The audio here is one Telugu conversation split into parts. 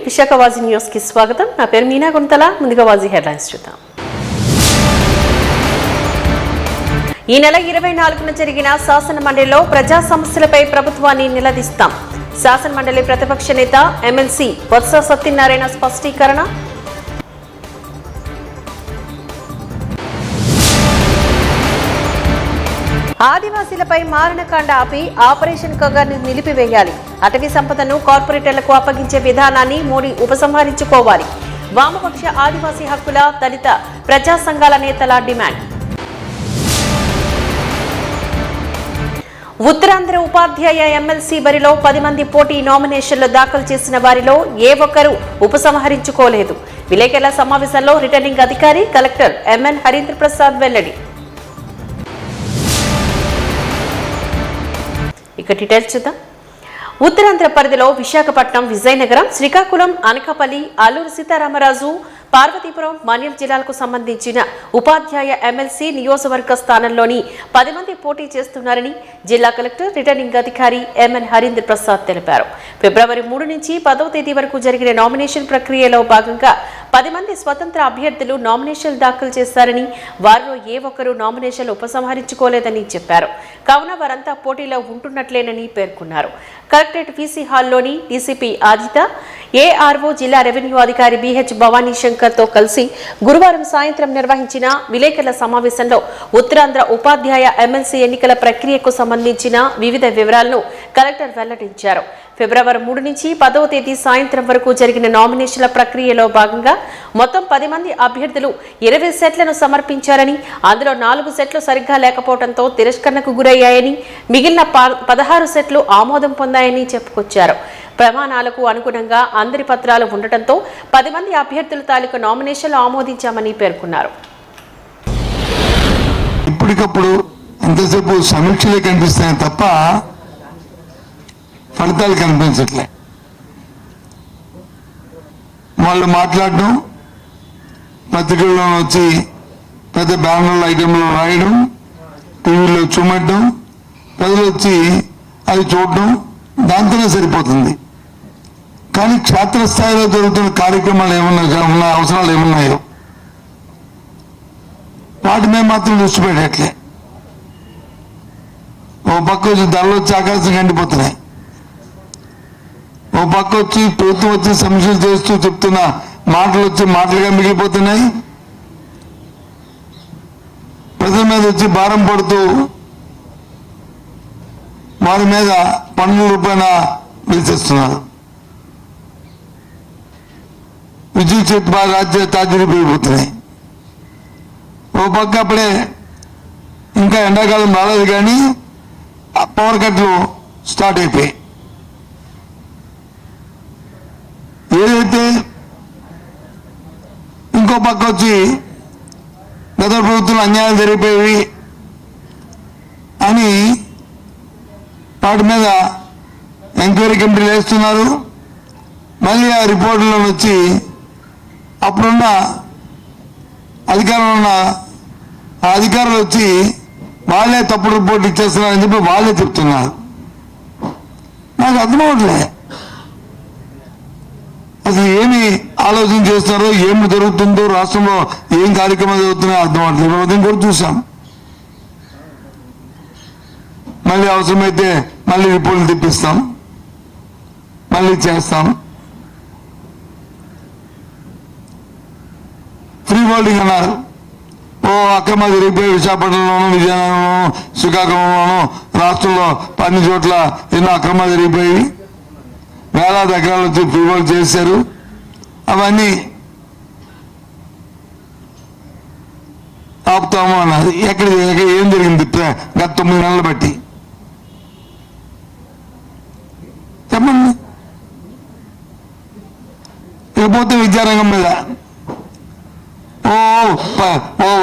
విశాఖ వాజీ న్యూస్ కి స్వాగతం. నా పేరు మీనా గుంతల. ముందుగా వాజీ హెడ్లైన్స్ చూద్దాం. ఈ నెల 24న జరిగిన శాసన మండలిలో ప్రజా సమస్యలపై ప్రభుత్వాన్ని నిలదీస్తాం. శాసన మండలి ప్రతిపక్ష నేత ఎమ్మెల్సీ బొత్స సత్యనారాయణ స్పష్టీకరణ. ఆదివాసీలపై మారణకాండ ఆపి ఆపరేషన్ కగార్ని నిలిపివేయాలి. అటవీ సంపదను కార్పొరేటర్లకు అప్పగించే విధానాన్ని మోడీ ఉపసంహరించుకోవాలి. వామపక్ష ఆదివాసీ హక్కుల దళిత ప్రజా సంఘాల నేతల డిమాండ్. ఉత్తరాంధ్ర ఉపాధ్యాయ ఎమ్మెల్సీ బరిలో 10 మంది పోటీ నామినేషన్లు దాఖలు చేసిన వారిలో ఏ ఒక్కరూ ఉపసంహరించుకోలేదు. విలేకరుల సమావేశంలో రిటర్నింగ్ అధికారి కలెక్టర్ ఎంఎన్ హరీంద్ర ప్రసాద్ వెల్లడి. ఇక డీటెయిల్స్ చూద్దాం. ఉత్తరాంధ్ర పరిధిలో విశాఖపట్నం, విజయనగరం, శ్రీకాకుళం, అనకాపల్లి, అల్లూరు సీతారామరాజు, పార్వతీపురం, మన్యం జిల్లాలకు సంబంధించిన ఉపాధ్యాయ ఎమ్మెల్సీ నియోజకవర్గ స్థానంలోని 10 మంది పోటీ చేస్తున్నారని జిల్లా కలెక్టర్ రిటర్నింగ్ అధికారి ఎంఎన్ హరీంద్ర ప్రసాద్ తెలిపారు. ఫిబ్రవరి 3 నుంచి 10వ తేదీ వరకు జరిగిన నామినేషన్ ప్రక్రియలో భాగంగా 10 మంది స్వతంత్ర అభ్యర్థులు నామినేషన్లు దాఖలు చేశారని, వారిలో ఏ ఒక్కరూ నామినేషన్లు ఉపసంహరించుకోలేదని చెప్పారు. కావున వారంతా పోటీలో ఉంటున్నట్లేనని పేర్కొన్నారు. Collectorate VC హాల్లోని DCP Aditha, ARO, జిల్లా రెవెన్యూ అధికారి బిహెచ్ భవానీ శంకర్ తో కలిసి గురువారం సాయంత్రం నిర్వహించిన విలేకరుల సమావేశంలో ఉత్తరాంధ్ర ఉపాధ్యాయ ఎమ్మెల్సీ ఎన్నికల ప్రక్రియకు సంబంధించిన వివిధ వివరాలను కలెక్టర్ వెల్లడించారు. ఫిబ్రవరి 3 నుంచి 10వ తేదీ సాయంత్రం వరకు జరిగిన నామినేషన్ల ప్రక్రియలో భాగంగా మొత్తం 10 మంది అభ్యర్థులు 20 సెట్లను సమర్పించారని, అందులో 4 సెట్లు సరిగ్గా లేకపోవడంతో తిరస్కరణకు గురయ్యాయని, మిగిలిన 16 సెట్లు ఆమోదం పొందాయని చెప్పుకొచ్చారు. ప్రమాణాలకు అనుగుణంగా అందరి పత్రాలు ఉండటంతో 10 మంది అభ్యర్థుల తాలూకు నామినేషన్లు ఆమోదించామని పేర్కొన్నారు. ఇప్పటికప్పుడు ఎంతసేపు సమీక్షలే కనిపిస్తాయని తప్ప ఫలితాలు కనిపించట్లే. వాళ్ళు మాట్లాడడం, పత్రికల్లో వచ్చి పెద్ద బ్యానర్ల ఐటెంలో రాయడం, టీవీలో చూమట్టడం, ప్రజలు వచ్చి అది చూడడం, దాంతోనే సరిపోతుంది. కానీ క్షేత్రస్థాయిలో జరుగుతున్న కార్యక్రమాలు ఏమన్నా అవసరాలు ఏమున్నాయో వాటి మీద మాత్రం దృష్టి పెట్టట్లే. ఓ పక్క వచ్చి ధరలు వచ్చి ఆకాశం కండిపోతున్నాయి, ఓ పక్క వచ్చి ప్రభుత్వం వచ్చి సమస్యలు చేస్తూ చెప్తున్న మాటలు వచ్చి మాటలుగా మిగిలిపోతున్నాయి. ప్రజల మీద వచ్చి భారం పడుతూ వారి మీద పన్నుల రూపాయన విధిస్తున్నారు. విద్యుత్ చెట్టు బాగా రాజ్య తాజీలు పెరిగిపోతున్నాయి. ఓ పక్క అప్పుడే ఇంకా ఎండాకాలం రాలేదు కానీ పవర్ కట్లు స్టార్ట్ అయిపోయాయి. ఏదైతే ఇంకో పక్క వచ్చి గత ప్రభుత్వం అన్యాయం జరిగిపోయేవి అని వాటి మీద ఎంక్వైరీ కమిటీలు వేస్తున్నారు. మళ్ళీ ఆ రిపోర్టులో వచ్చి అప్పుడున్న అధికారంలో ఉన్న ఆ అధికారులు వచ్చి వాళ్ళే తప్పుడు రిపోర్ట్ ఇచ్చేస్తున్నారని చెప్పి వాళ్ళే చెప్తున్నారు. నాకు అర్థమవట్లే అసలు ఏమి ఆలోచన చేస్తున్నారో, ఏమి జరుగుతుందో, రాష్ట్రంలో ఏం కార్యక్రమాలు జరుగుతున్నాయో అర్థం అవట్లేదు. ఉదయం కూడా చూసాం. మళ్ళీ అవసరమైతే మళ్ళీ రిపోర్ట్లు తెప్పిస్తాం, మళ్ళీ చేస్తాం. ఫ్రీ హోల్డింగ్ అన్నారు. ఓ అక్రమాలు జరిగిపోయి విశాఖపట్నంలోనూ, విజయనగరంలోనూ, శ్రీకాకుళంలోనూ, రాష్ట్రంలో 10 చోట్ల ఎన్నో అక్రమాలు జరిగిపోయి వేలాది ఎకరాలు వచ్చి ఫ్రీ హోల్డ్ చేశారు. అవన్నీ ఆపుతాము అన్నది. ఎక్కడ ఏం జరిగింది గత 9 నెలలు బట్టి చెప్పండి. ఇకపోతే విద్యారంగం మీద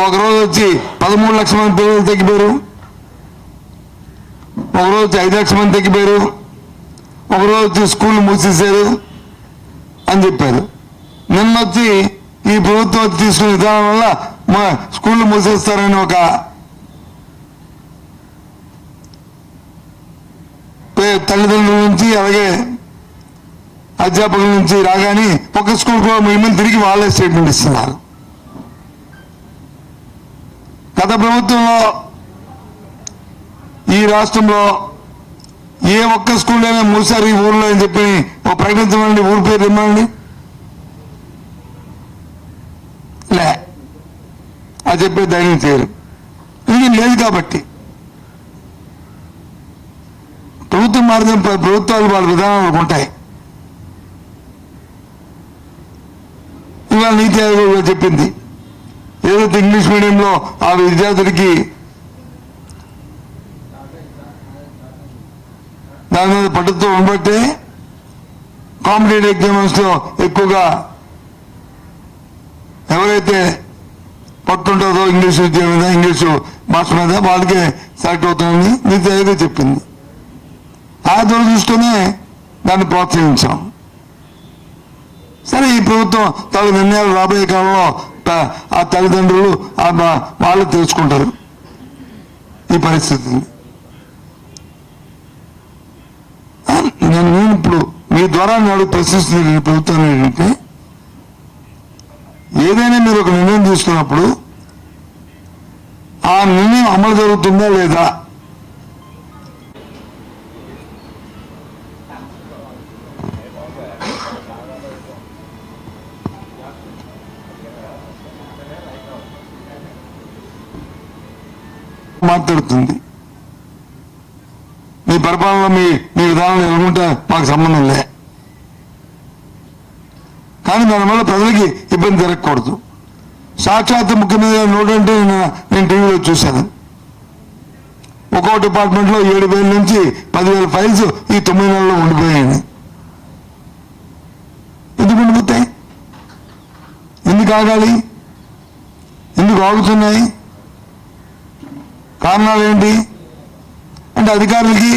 ఒకరోజు వచ్చి 13 లక్షల మంది పిల్లలు తగ్గిపోయారు, ఒకరోజు వచ్చి 5 లక్షల మంది తగ్గిపోయారు, ఒకరోజు వచ్చి స్కూళ్ళు మూసేశారు అని చెప్పారు. నిన్న వచ్చి ఈ ప్రభుత్వం వచ్చి తీసుకునే విధానం వల్ల స్కూళ్ళు మూసేస్తారని ఒక తల్లిదండ్రుల నుంచి అలాగే అధ్యాపకుల నుంచి రాగానే ఒక స్కూల్కి మిమ్మల్ని తిరిగి వాళ్ళే స్టేట్మెంట్ ఇస్తున్నారు. గత ప్రభుత్వంలో ఈ రాష్ట్రంలో ఏ ఒక్క స్కూల్ అయినా మూసారు ఈ ఊర్లో అని చెప్పి ఒక ప్రకటించమండి, ఊరి పేరు ఇవ్వండి. లే అది చెప్పే ధైర్యం చేయరు, ఇది లేదు. కాబట్టి ప్రభుత్వం మారిన ప్రభుత్వాలు వాళ్ళ విధానాలు ఉంటాయి. ఇవాళ నీతి ఆయోగ్ చెప్పింది, ఏదైతే ఇంగ్లీష్ మీడియంలో ఆ విద్యార్థులకి దాని మీద పట్టుతో ఉండబట్టే కాంపిటేటివ్ ఎగ్జామ్స్ లో ఎక్కువగా ఎవరైతే పట్టుంటుందో ఇంగ్లీష్ విద్య మీద, ఇంగ్లీషు భాష మీద వాళ్ళకే సెలెక్ట్ అవుతుందని నీతి ఆయోగ్ చెప్పింది. ఆ దురదృష్టమే దాన్ని ప్రోత్సహించాం. సరే, ఈ ప్రభుత్వం తన నిర్ణయాలు రాబోయే కాలంలో ఆ తల్లిదండ్రులు వాళ్ళు తెలుసుకుంటారు ఈ పరిస్థితిని. నేను ఇప్పుడు మీ ద్వారా నాడు ప్రశ్నిస్తుంది ప్రభుత్వం ఏంటంటే, ఏదైనా మీరు ఒక నిర్ణయం తీసుకున్నప్పుడు ఆ నిర్ణయం అమలు జరుగుతుందా లేదా, మాట్లాడుతుంది. మీ పరిపాలనలో మీ విధానం ఎదుర్కొంటే మాకు సంబంధం లే, కానీ దానివల్ల ప్రజలకి ఇబ్బంది జరగకూడదు. సాక్షాత్ ముఖ్యమంత్రి నోటంటే నేను టీవీలో చూశాను. ఒక్కో డిపార్ట్మెంట్లో 7,000 నుంచి 10,000 ఫైల్స్ ఈ 9 నెలల్లో ఉండిపోయాయి. ఎందుకు ఉండిపోతాయి? ఎందుకు ఆగాలి? ఎందుకు ఆగుతున్నాయి? కారణాలు ఏంటి అంటే, అధికారులకి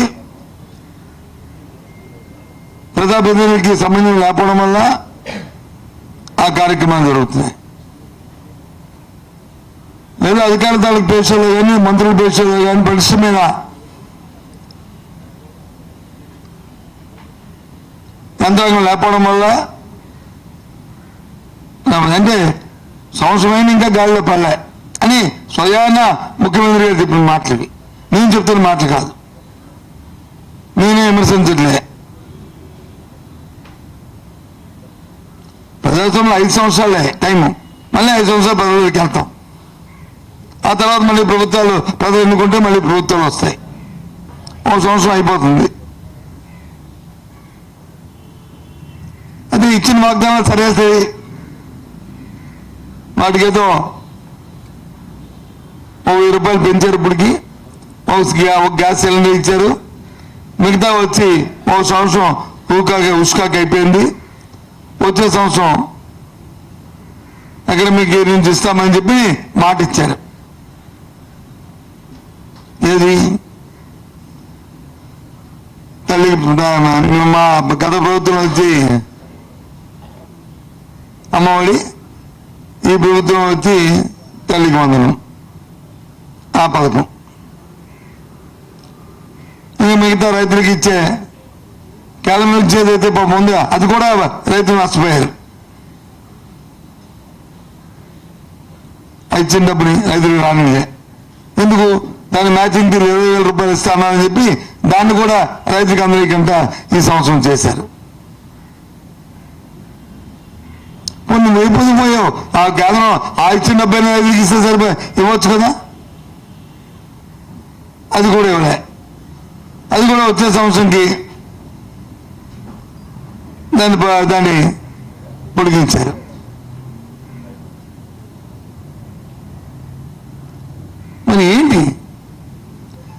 ప్రజాప్రతినిధులకి సంబంధం లేకపోవడం వల్ల ఆ కార్యక్రమాలు జరుగుతున్నాయి. లేదా అధికారుల తాలూకు పేషలు కానీ, మంత్రుల పేషలు కానీ పరిశ్రమైన యంత్రాంగం లేకపోవడం వల్ల, అంటే సంవత్సరమైన ఇంకా గాలిలో పడలే అని స్వయాన ముఖ్యమంత్రి గారు చెప్పిన మాటలవి. నేను చెప్తున్న మాటలు కాదు, నేనే విమర్శించట్లే. ప్రజాస్వామ్యంలో 5 సంవత్సరాలే టైము, మళ్ళీ 5 సంవత్సరాలు ప్రజలకు వెళ్తాం. ఆ తర్వాత మళ్ళీ ప్రభుత్వాలు ప్రజలు ఎన్నుకుంటే మళ్ళీ ప్రభుత్వాలు వస్తాయి. 1 సంవత్సరం అయిపోతుంది. అది ఇచ్చిన వాగ్దానాలు సరేస్తాయి. వాటికేదో 1000 రూపాయలు పెంచారు, ఇప్పటికి ఒక గ్యాస్ సిలిండర్ ఇచ్చారు. మిగతా వచ్చి 1 సంవత్సరం ఉష్కాకి అయిపోయింది. వచ్చే సంవత్సరం అకాడమిక్ ఇయర్ నుంచి ఇస్తామని చెప్పి మాట ఇచ్చారు. ఏది తల్లి మా గత ప్రభుత్వం వచ్చి అమ్మఒడి, ఈ ప్రభుత్వం వచ్చి తల్లికి వందనం ఆ పథకం. ఇంకా మిగతా రైతులకు ఇచ్చే కేంద్రం ఇచ్చేది అయితే పాపం ఉందా, అది కూడా రైతులు నష్టపోయారు. ఇచ్చిన డబ్బుని రైతులకు రానిలే. ఎందుకు? దాని మ్యాచింగ్ 20,000 రూపాయలు ఇస్తానని చెప్పి దాన్ని కూడా రైతులకు అందరికంట ఈ సంవత్సరం చేశారు. కొన్ని వైపుపోయావు. ఆ కేంద్రం ఆ ఇచ్చిన డబ్బుని రైతులకు ఇస్తే సరిపోయి ఇవ్వచ్చు కదా, అది కూడా ఇవ్వలే. అది కూడా వచ్చే సంవత్సరంకి దాన్ని పొడిగించారు. మరి ఏంటి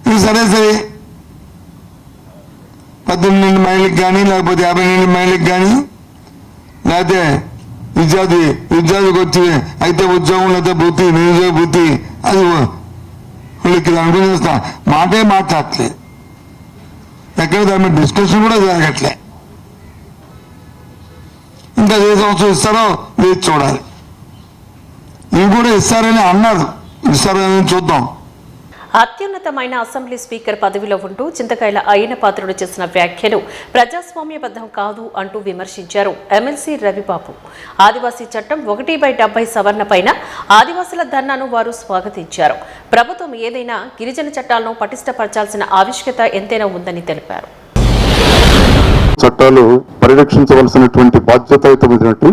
ఇది? సరే 18 మైళ్ళకి కానీ, లేకపోతే 58 మైళ్ళకి కానీ, లేకపోతే విద్యార్థికి వచ్చి అయితే ఉద్యోగం, లేకపోతే వృత్తి, నిరుద్యోగ వృత్తి, అది వాళ్ళకి అనుకునేస్తా మాటే మాట్లాడట్లేదు. ఎక్కడ దాని మీద డిస్కషన్ కూడా జరగట్లే. ఇంకా ఏ సంవత్సరం ఇస్తారో వేచి చూడాలి. ఇవి కూడా ఇస్తారని అన్నారు, ఇస్తారని చూద్దాం. అత్యున్నతమైన అసెంబ్లీ స్పీకర్ పదవిలో ఉంటూ చింతకాయల అయ్యన పాత్రుడు చేసిన వ్యాఖ్యలు ప్రజాస్వామ్యబద్ధం కాదు అంటూ విమర్శించారు ఎమ్మెల్సీ రవిబాబు. ఆదివాసీ చట్టం 1/70 సవరణ పైన ఆదివాసుల ధర్నాను వారు స్వాగతించారు. ప్రభుత్వం ఏదైనా గిరిజన చట్టాలను పటిష్టపరచాల్సిన ఆవశ్యకత ఎంతైనా ఉందని తెలిపారు. చట్టాలు పరిరక్షించవలసినటువంటి బాధ్యతాయుతమైనటువంటి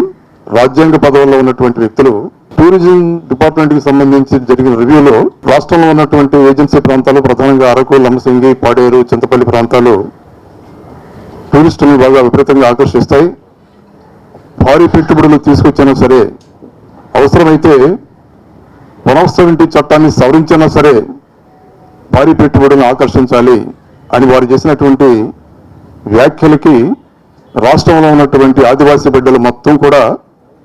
రాజ్యాంగ పదవుల్లో ఉన్నటువంటి వ్యక్తులు టూరిజం డిపార్ట్మెంట్ కి సంబంధించి జరిగిన రివ్యూలో రాష్ట్రంలో ఉన్నటువంటి ఏజెన్సీ ప్రాంతాలు ప్రధానంగా అరకు, లంబసింగి, పాడేరు, చింతపల్లి ప్రాంతాలు టూరిస్టులను బాగా విపరీతంగా ఆకర్షిస్తాయి. భారీ పెట్టుబడులు తీసుకొచ్చినా సరే, అవసరమైతే 170 చట్టాన్ని సవరించినా సరే భారీ పెట్టుబడులను ఆకర్షించాలి అని వారు చేసినటువంటి వ్యాఖ్యలకి రాష్ట్రంలో ఉన్నటువంటి ఆదివాసీ బిడ్డలు మొత్తం కూడా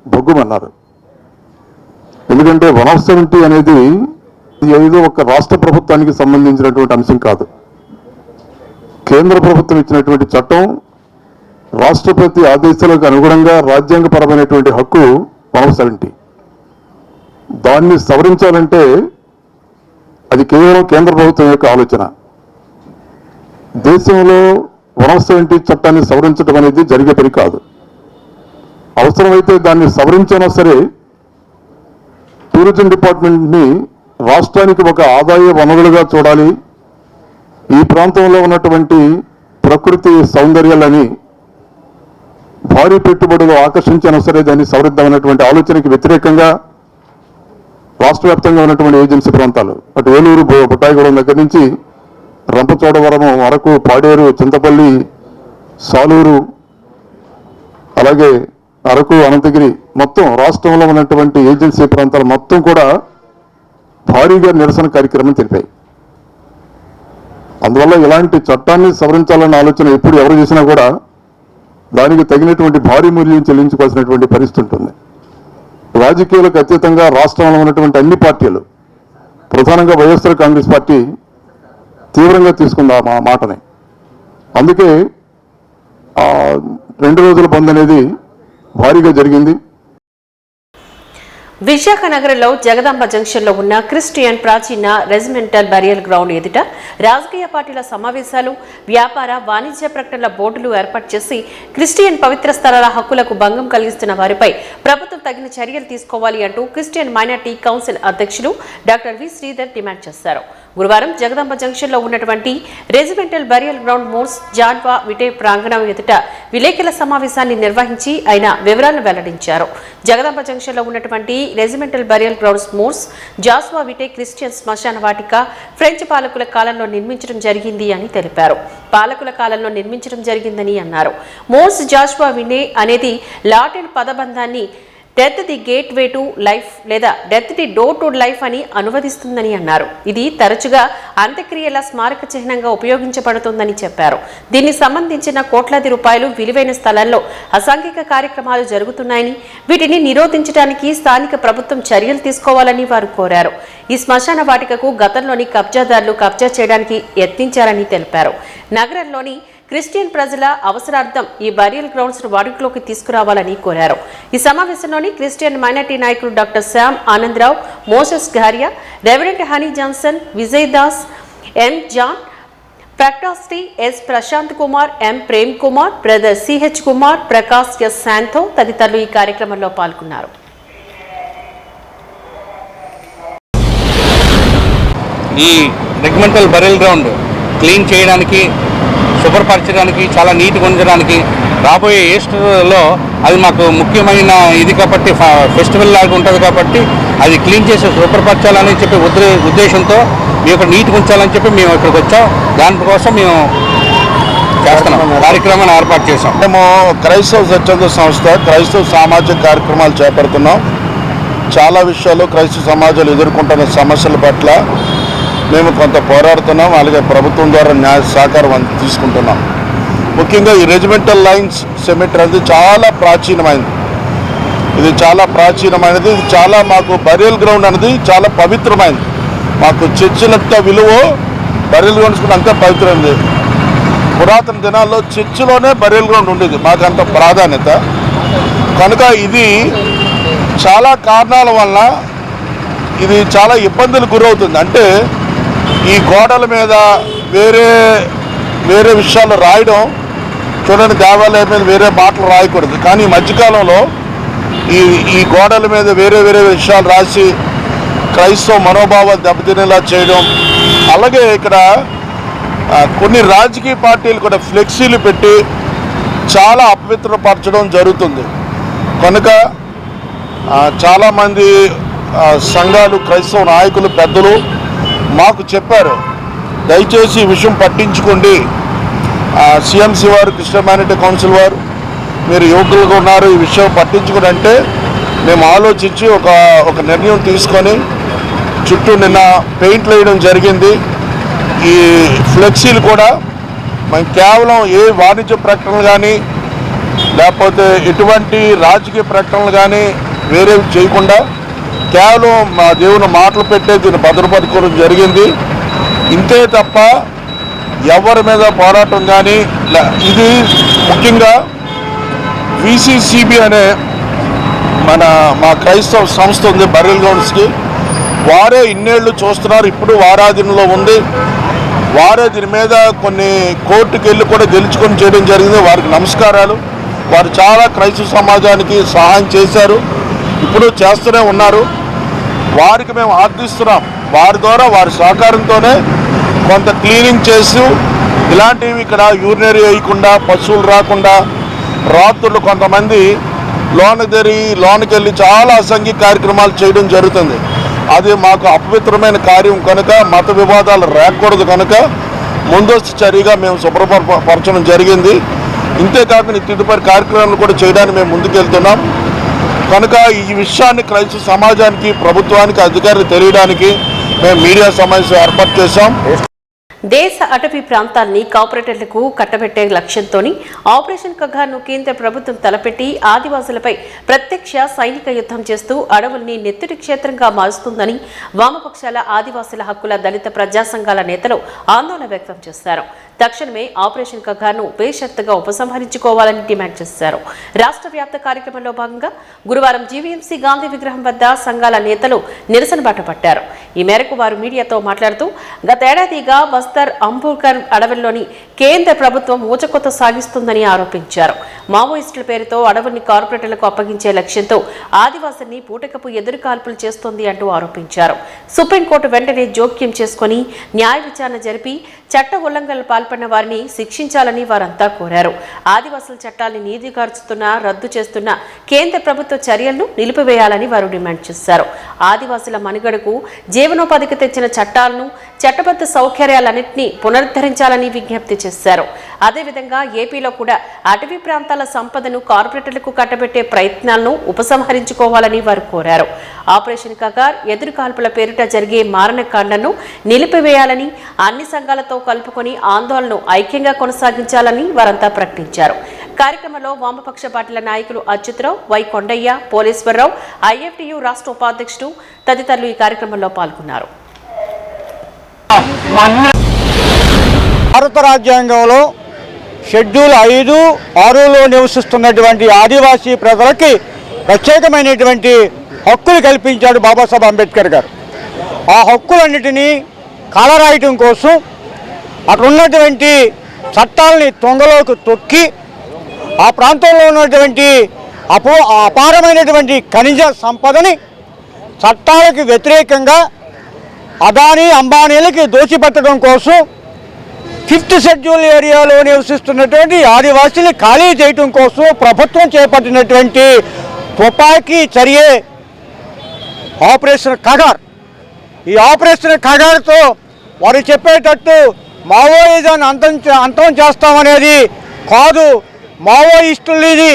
బొగ్గుమన్నారు. ఎందుకంటే 170 అనేది ఏదో ఒక రాష్ట్ర ప్రభుత్వానికి సంబంధించినటువంటి అంశం కాదు. కేంద్ర ప్రభుత్వం ఇచ్చినటువంటి చట్టం, రాష్ట్రపతి ఆదేశాలకు అనుగుణంగా రాజ్యాంగపరమైనటువంటి హక్కు 170. దాన్ని సవరించాలంటే అది కేవలం కేంద్ర ప్రభుత్వం యొక్క ఆలోచన. దేశంలో 170 చట్టాన్ని సవరించడం అనేది జరిగే పని కాదు. అవసరమైతే దాన్ని సవరించినా సరే టూరిజం డిపార్ట్మెంట్ని రాష్ట్రానికి ఒక ఆదాయ వనరులుగా చూడాలి. ఈ ప్రాంతంలో ఉన్నటువంటి ప్రకృతి సౌందర్యాలని భారీ పెట్టుబడులు ఆకర్షించినా సరే దాన్ని సవరిద్దామన్నటువంటి ఆలోచనకి వ్యతిరేకంగా రాష్ట్ర వ్యాప్తంగా ఉన్నటువంటి ఏజెన్సీ ప్రాంతాలు, అటు ఏలూరు, బుట్టాయిగూడెం దగ్గర నుంచి రంపచోడవరం, అరకు, పాడేరు, చింతపల్లి, సాలూరు, అలాగే అరకు, అనంతగిరి, మొత్తం రాష్ట్రంలో ఉన్నటువంటి ఏజెన్సీ ప్రాంతాలు మొత్తం కూడా భారీగా నిరసన కార్యక్రమం తెలిపాయి. అందువల్ల ఇలాంటి చట్టాన్ని సవరించాలన్న ఆలోచన ఎప్పుడు ఎవరు చేసినా కూడా దానికి తగినటువంటి భారీ మూల్యం చెల్లించుకోవాల్సినటువంటి పరిస్థితి ఉంటుంది. రాజకీయాలకు అతీతంగా రాష్ట్రంలో ఉన్నటువంటి అన్ని పార్టీలు, ప్రధానంగా వైఎస్ఆర్ కాంగ్రెస్ పార్టీ తీవ్రంగా తీసుకుంది ఆ మాటని. అందుకే 2 రోజుల బంద్ అనేది భారీగా జరిగింది. విశాఖ నగరంలో జగదాంబ జంక్షన్లో ఉన్న క్రిస్టియన్ ప్రాచీన రెజిమెంటల్ బరియల్ గ్రౌండ్ ఎదుట రాజకీయ పార్టీల సమావేశాలు, వ్యాపార, వాణిజ్య ప్రకటనల బోర్డులు ఏర్పాటు చేసి క్రిస్టియన్ పవిత్ర స్థలాల హక్కులకు భంగం కలిగిస్తున్న వారిపై ప్రభుత్వం తగిన చర్యలు తీసుకోవాలి అంటూ క్రిస్టియన్ మైనార్టీ కౌన్సిల్ అధ్యక్షులు డాక్టర్ వి శ్రీధర్ డిమాండ్ చేశారు. గురువారం జగదాంబ జంక్షన్లో ఉన్నటువంటి రెజిమెంటల్ బరియల్ గ్రౌండ్ మోర్స్ జాన్వా విటే ప్రాంగణం ఎదుట విలేకరుల సమావేశాన్ని నిర్వహించి ఆయన వివరాలను వెల్లడించారు. జగదాంబ జంక్షన్లో ఉన్నటువంటి regimental burial grounds Morse జాస్వా విటే Christian శ్మశాన వాటిక ఫ్రెంచ్ పాలకుల కాలంలో నిర్మించడం జరిగింది అని తెలిపారు. పాలకుల కాలంలో నిర్మించడం జరిగిందని అన్నారు. మోర్స్ జాస్వా వినే అనేది లాటిన్ పదబంధాన్ని death the gateway to life లేదా death the door to life అని అనువదిస్తుందని అన్నారు. ఇది తరచుగా అంత్యక్రియల స్మారక చిహ్నంగా ఉపయోగించబడుతుందని చెప్పారు. దీనికి సంబంధించిన కోట్లాది రూపాయలు విలువైన స్థలాల్లో అసాంఘిక కార్యక్రమాలు జరుగుతున్నాయని, వీటిని నిరోధించడానికి స్థానిక ప్రభుత్వం చర్యలు తీసుకోవాలని వారు కోరారు. ఈ శ్మశాన వాటికకు గతంలోని కబ్జాదారులు కబ్జా చేయడానికి యత్నించారని తెలిపారు. నగరంలోని క్రిస్టియన్ ప్రజల అవసరార్థం ఈ బరియల్ గ్రౌండ్స్ ను వాడుకలోకి తీసుకురావాలని కోరారు. ఈ సమావేశంలోని క్రిస్టియన్ మైనార్టీ నాయకులు doctor Shyam Anandarao, Moses Garia, reverend Honey Johnson, Vijay Das, M John, Prakashri, S Prashanth Kumar, M Prem Kumar, brother CH Kumar, Prakash S Shanto తదితరులు ఈ కార్యక్రమంలో పాల్గొన్నారు. ఈ రెజిమెంటల్ బరియల్ గ్రౌండ్ క్లీన్ చేయడానికి, శుభ్రపరచడానికి, చాలా నీట్గా ఉంచడానికి రాబోయే ఈస్టర్లో అది మాకు ముఖ్యమైన ఇది కాబట్టి ఫెస్టివల్ లాగా ఉంటుంది కాబట్టి అది క్లీన్ చేసి శుభ్రపరచాలని చెప్పి ఉద్దేశంతో మేము ఇక్కడ నీట్గా ఉంచాలని చెప్పి మేము ఇక్కడికి వచ్చాం. దానికోసం మేము చేస్తున్నాం, కార్యక్రమాన్ని ఏర్పాటు చేసాం. మేము క్రైస్తవ స్వచ్ఛంద సంస్థ క్రైస్తవ సామాజిక కార్యక్రమాలు చేపడుతున్నాం. చాలా విషయాలు క్రైస్తవ సమాజాలు ఎదుర్కొంటున్న సమస్యల పట్ల మేము కొంత పోరాడుతున్నాం. అలాగే ప్రభుత్వం ద్వారా న్యాయ సహకారం తీసుకుంటున్నాం. ముఖ్యంగా ఈ రెజిమెంటల్ లైన్స్ సెమిటరీ అనేది చాలా ప్రాచీనమైనది. ఇది చాలా మాకు బరియల్ గ్రౌండ్ అనేది చాలా పవిత్రమైనది. మాకు చర్చిలంత విలువ బరియల్ గ్రౌండ్స్ కూడా అంతే పవిత్రమైనది. పురాతన దినాల్లో చర్చిలోనే బరియల్ గ్రౌండ్ ఉండేది, మాకు అంత ప్రాధాన్యత. కనుక ఇది చాలా కారణాల వల్ల ఇది చాలా ఇబ్బందులు గురవుతుంది. అంటే ఈ గోడల మీద వేరే వేరే విషయాలు రాయడం చూడండి, దేవాలయం మీద వేరే మాటలు రాయకూడదు. కానీ ఈ మధ్యకాలంలో ఈ గోడల మీద వేరే వేరే విషయాలు రాసి క్రైస్తవ మనోభావాలు దెబ్బతినేలా చేయడం, అలాగే ఇక్కడ కొన్ని రాజకీయ పార్టీలు కూడా ఫ్లెక్సీలు పెట్టి చాలా అపవిత్రపరచడం జరుగుతుంది. కనుక చాలామంది సంఘాలు, క్రైస్తవ నాయకులు, పెద్దలు మాకు చెప్పారు, దయచేసి ఈ విషయం పట్టించుకోండి. సిఎంసి వారు, క్రిస్టియన్ హ్యుమానిటీ కౌన్సిల్ వారు, మీరు యువకులుగా ఉన్నారు, ఈ విషయం పట్టించుకుని అంటే మేము ఆలోచించి ఒక నిర్ణయం తీసుకొని చుట్టూ నిన్న పెయింట్లు వేయడం జరిగింది. ఈ ఫ్లెక్సీలు కూడా మనం కేవలం ఏ వాణిజ్య ప్రకటనలు కానీ లేకపోతే ఎటువంటి రాజకీయ ప్రకటనలు కానీ వేరేవి చేయకుండా కేవలం మా దేవుని మాటలు పెట్టే దీన్ని భద్రపరుచుకోవడం జరిగింది. ఇంతే తప్ప ఎవరి మీద పోరాటం కానీ ఇది ముఖ్యంగా విసిసిబి అనే మా క్రైస్తవ సంస్థ ఉంది బరియల్ గ్రౌండ్స్కి, వారే ఇన్నేళ్లు చూస్తున్నారు. ఇప్పుడు వారాధీనంలో ఉంది. వారే దీని మీద కొన్ని కోర్టుకు వెళ్ళి కూడా గెలుచుకొని చేయడం జరిగింది. వారికి నమస్కారాలు. వారు చాలా క్రైస్తవ సమాజానికి సహాయం చేశారు, ఇప్పుడు చేస్తూనే ఉన్నారు. వారికి మేము ఆర్థిస్తున్నాం. వారి ద్వారా, వారి సహకారంతోనే కొంత క్లీనింగ్ చేస్తూ ఇలాంటివి ఇక్కడ యూరినరీ వేయకుండా, పశువులు రాకుండా, రాత్రులు కొంతమంది లోనికి వెళ్ళి చాలా అసంఘిక కార్యక్రమాలు చేయడం జరుగుతుంది. అది మాకు అపవిత్రమైన కార్యం కనుక, మత వివాదాలు రాకూడదు కనుక ముందస్తు చర్యగా మేము శుభ్రపరచడం జరిగింది. ఇంతేకాకుండా తదుపరి కార్యక్రమాలు కూడా చేయడానికి మేము ముందుకెళ్తున్నాం. కనుక ఈ విషయాన్ని క్రైస్తవ సమాజానికి, ప్రభుత్వానికి, అధికారులు తెలియడానికి మేము మీడియా సమావేశం ఏర్పాటు చేశాం. దేశ అటవీ ప్రాంతాల్ని కార్పొరేటర్లకు కట్టబెట్టే లక్ష్యంతోని ఆపరేషన్ కగార్ను కేంద్ర ప్రభుత్వం తలపెట్టి ఆదివాసులపై ప్రత్యక్ష సైనిక యుద్ధం చేస్తూ అడవుల్ని నెత్తుటి క్షేత్రంగా మారుస్తుందని వామపక్షాల, ఆదివాసుల హక్కుల, దళిత ప్రజా సంఘాల నేతలు ఆందోళన వ్యక్తం చేశారు. తక్షణమే ఆపరేషన్ కగార్ను బేషరతుగా ఉపసంహరించుకోవాలని డిమాండ్ చేశారు. రాష్ట్ర వ్యాప్త కార్యక్రమంలో భాగంగా గురువారం జీవీఎంసీ గాంధీ విగ్రహం వద్ద సంఘాల నేతలు నిరసన బాట పట్టారు. ఈ మేరకు వారు మీడియాతో మాట్లాడుతూ గతేడాదిగా బస్తర్ అంబుల్కర్ అడవుల్లోని కేంద్ర ప్రభుత్వం ఊచకొత్త సాగిస్తుందని ఆరోపించారు. మావోయిస్టుల పేరుతో అడవుల్ని కార్పొరేటర్లకు అప్పగించే లక్ష్యంతో ఆదివాసుల్ని పూటకపు ఎదురుకాల్పులు చేస్తోంది అంటూ ఆరోపించారు. సుప్రీంకోర్టు వెంటనే జోక్యం చేసుకుని న్యాయ విచారణ జరిపి చట్ట ఉల్లంఘనలు పాల్పడిన వారిని శిక్షించాలని వారంతా కోరారు. ఆదివాసుల చట్టాన్ని నీతిగార్చుతున్న, రద్దు చేస్తున్న కేంద్ర ప్రభుత్వ చర్యలను నిలిపివేయాలని వారు డిమాండ్ చేశారు. ఆదివాసుల మనుగడకు, జీవనోపాధికి తెచ్చిన చట్టాలను, చట్టబద్ధ సౌకర్యాలన్నింటినీ పునరుద్ధరించాలని విజ్ఞప్తి చేశారు. అదేవిధంగా ఏపీలో కూడా అటవీ ప్రాంతాల సంపదను కార్పొరేటర్లకు కట్టబెట్టే ప్రయత్నాలను ఉపసంహరించుకోవాలని వారు కోరారు. ఆపరేషన్ కగార్, ఎదురుకాల్పుల పేరిట జరిగే మారణకాండను నిలిపివేయాలని, అన్ని సంఘాలతో కలుపుకొని ఆందోళనను ఐక్యంగా కొనసాగించాలని వారంతా ప్రకటించారు. కార్యక్రమంలో వామపక్ష పార్టీల నాయకులు అచ్యుతరావు, వై కొండయ్య, పోలేశ్వరరావు, ఐఎఫ్టియు రాష్ట్ర ఉపాధ్యక్షుడు తదితరులు ఈ కార్యక్రమంలో పాల్గొన్నారు. భారత రాజ్యాంగంలో షెడ్యూల్ 5, 6లో నివసిస్తున్నటువంటి ఆదివాసీ ప్రజలకి ప్రత్యేకమైనటువంటి హక్కులు కల్పించాడు బాబాసాహెబ్ అంబేద్కర్ గారు. ఆ హక్కులన్నిటినీ కాలరాయటం కోసం అక్కడ ఉన్నటువంటి చట్టాలని తొంగలోకి తొక్కి ఆ ప్రాంతంలో ఉన్నటువంటి అపారమైనటువంటి ఖనిజ సంపదని చట్టాలకు వ్యతిరేకంగా అదానీ, అంబానీలకి దోచిపెట్టడం కోసం 5th షెడ్యూల్ ఏరియాలో నివసిస్తున్నటువంటి ఆదివాసీని ఖాళీ చేయటం కోసం ప్రభుత్వం చేపట్టినటువంటి తుపాకీ చర్యే ఆపరేషన్ కగార్. ఈ ఆపరేషన్ కగార్తో వారు చెప్పేటట్టు మావోయిజాన్ని అంతం చేస్తామనేది కాదు. మావోయిస్టులని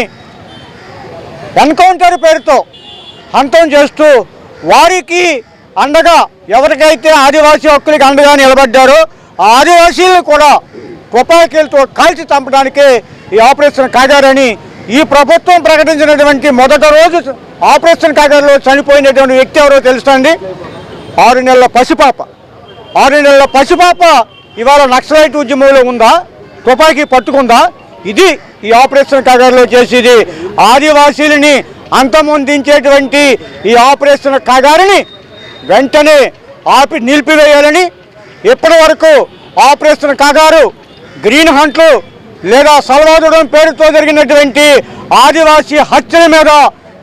ఎన్కౌంటర్ పేరుతో అంతం చేస్తూ వారికి అండగా ఎవరికైతే ఆదివాసీ హక్కులకి అండగా నిలబడ్డారో ఆ ఆదివాసీలను కూడా తుపాకీలతో కాల్చి చంపడానికే ఈ ఆపరేషన్ కగార్ అని ఈ ప్రభుత్వం ప్రకటించినటువంటి మొదటి రోజు ఆపరేషన్ కగార్లో చనిపోయినటువంటి వ్యక్తి ఎవరో తెలుసండి? 6 నెలల పసిపాప. 6 నెలల పసిపాప ఇవాళ నక్సలైట్ ఉద్యమంలో ఉందా? తుపాకీ పట్టుకుందా? ఇది ఈ ఆపరేషన్ కగార్లో చేసేది. ఆదివాసీలని అంతమొందించేటువంటి ఈ ఆపరేషన్ కగారుని వెంటనే నిలిపివేయాలని ఇప్పటి వరకు ఆపరేషన్ కగారు, గ్రీన్ హంట్లు లేదా సల్వాదడం పేరుతో జరిగినటువంటి ఆదివాసీ హత్యల మీద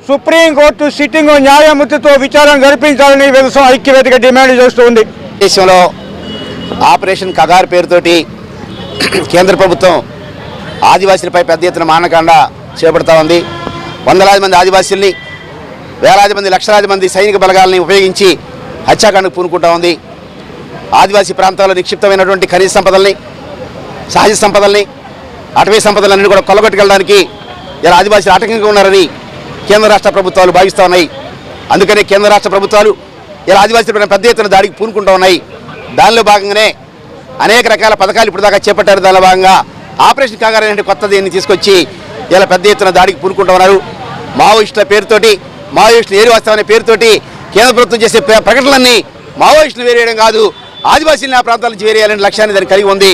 సుప్రీంకోర్టు సిట్టింగ్ న్యాయమూర్తితో విచారణ జరిపించాలని వ్యవసాయ ఐక్యవేదిక డిమాండ్ చేస్తూ ఉంది. దేశంలో ఆపరేషన్ కగారు పేరుతోటి కేంద్ర ప్రభుత్వం ఆదివాసీలపై పెద్ద ఎత్తున మానకాండ చేపడతా ఉంది. వందలాది మంది ఆదివాసీల్ని, వేలాది మంది, లక్షలాది మంది సైనిక బలగాల్ని ఉపయోగించి హత్యాకాండకు పూనుకుంటా ఉంది. ఆదివాసీ ప్రాంతాల్లో నిక్షిప్తమైనటువంటి ఖనిజ సంపదల్ని, సహజ సంపదల్ని, అటవీ సంపదలన్నీ కూడా కొల్లగొట్టుకెళ్ళడానికి ఇలా ఆదివాసీలు ఆటంకంగా ఉన్నారని కేంద్ర రాష్ట్ర ప్రభుత్వాలు భావిస్తూ ఉన్నాయి. అందుకనే కేంద్ర రాష్ట్ర ప్రభుత్వాలు ఇలా ఆదివాసీలపైన పెద్ద ఎత్తున దాడికి పూనుకుంటూ ఉన్నాయి. దానిలో భాగంగానే అనేక రకాల పథకాలు ఇప్పుడు దాకా చేపట్టారు. దానిలో భాగంగా ఆపరేషన్ కాగారు అనే కొత్త దీన్ని తీసుకొచ్చి ఇలా పెద్ద ఎత్తున దాడికి పూనుకుంటూ ఉన్నారు. మావోయిస్టుల పేరుతోటి, మావోయిస్టులు ఏరివాస్తవం పేరుతోటి కేంద్ర ప్రభుత్వం చేసే ప్రకటనలన్నీ మావోయిస్టులు వేరేయడం కాదు, ఆదివాసీలను ఆ ప్రాంతాల నుంచి వేరేయాలనే లక్ష్యాన్ని దాన్ని కలిగి ఉంది.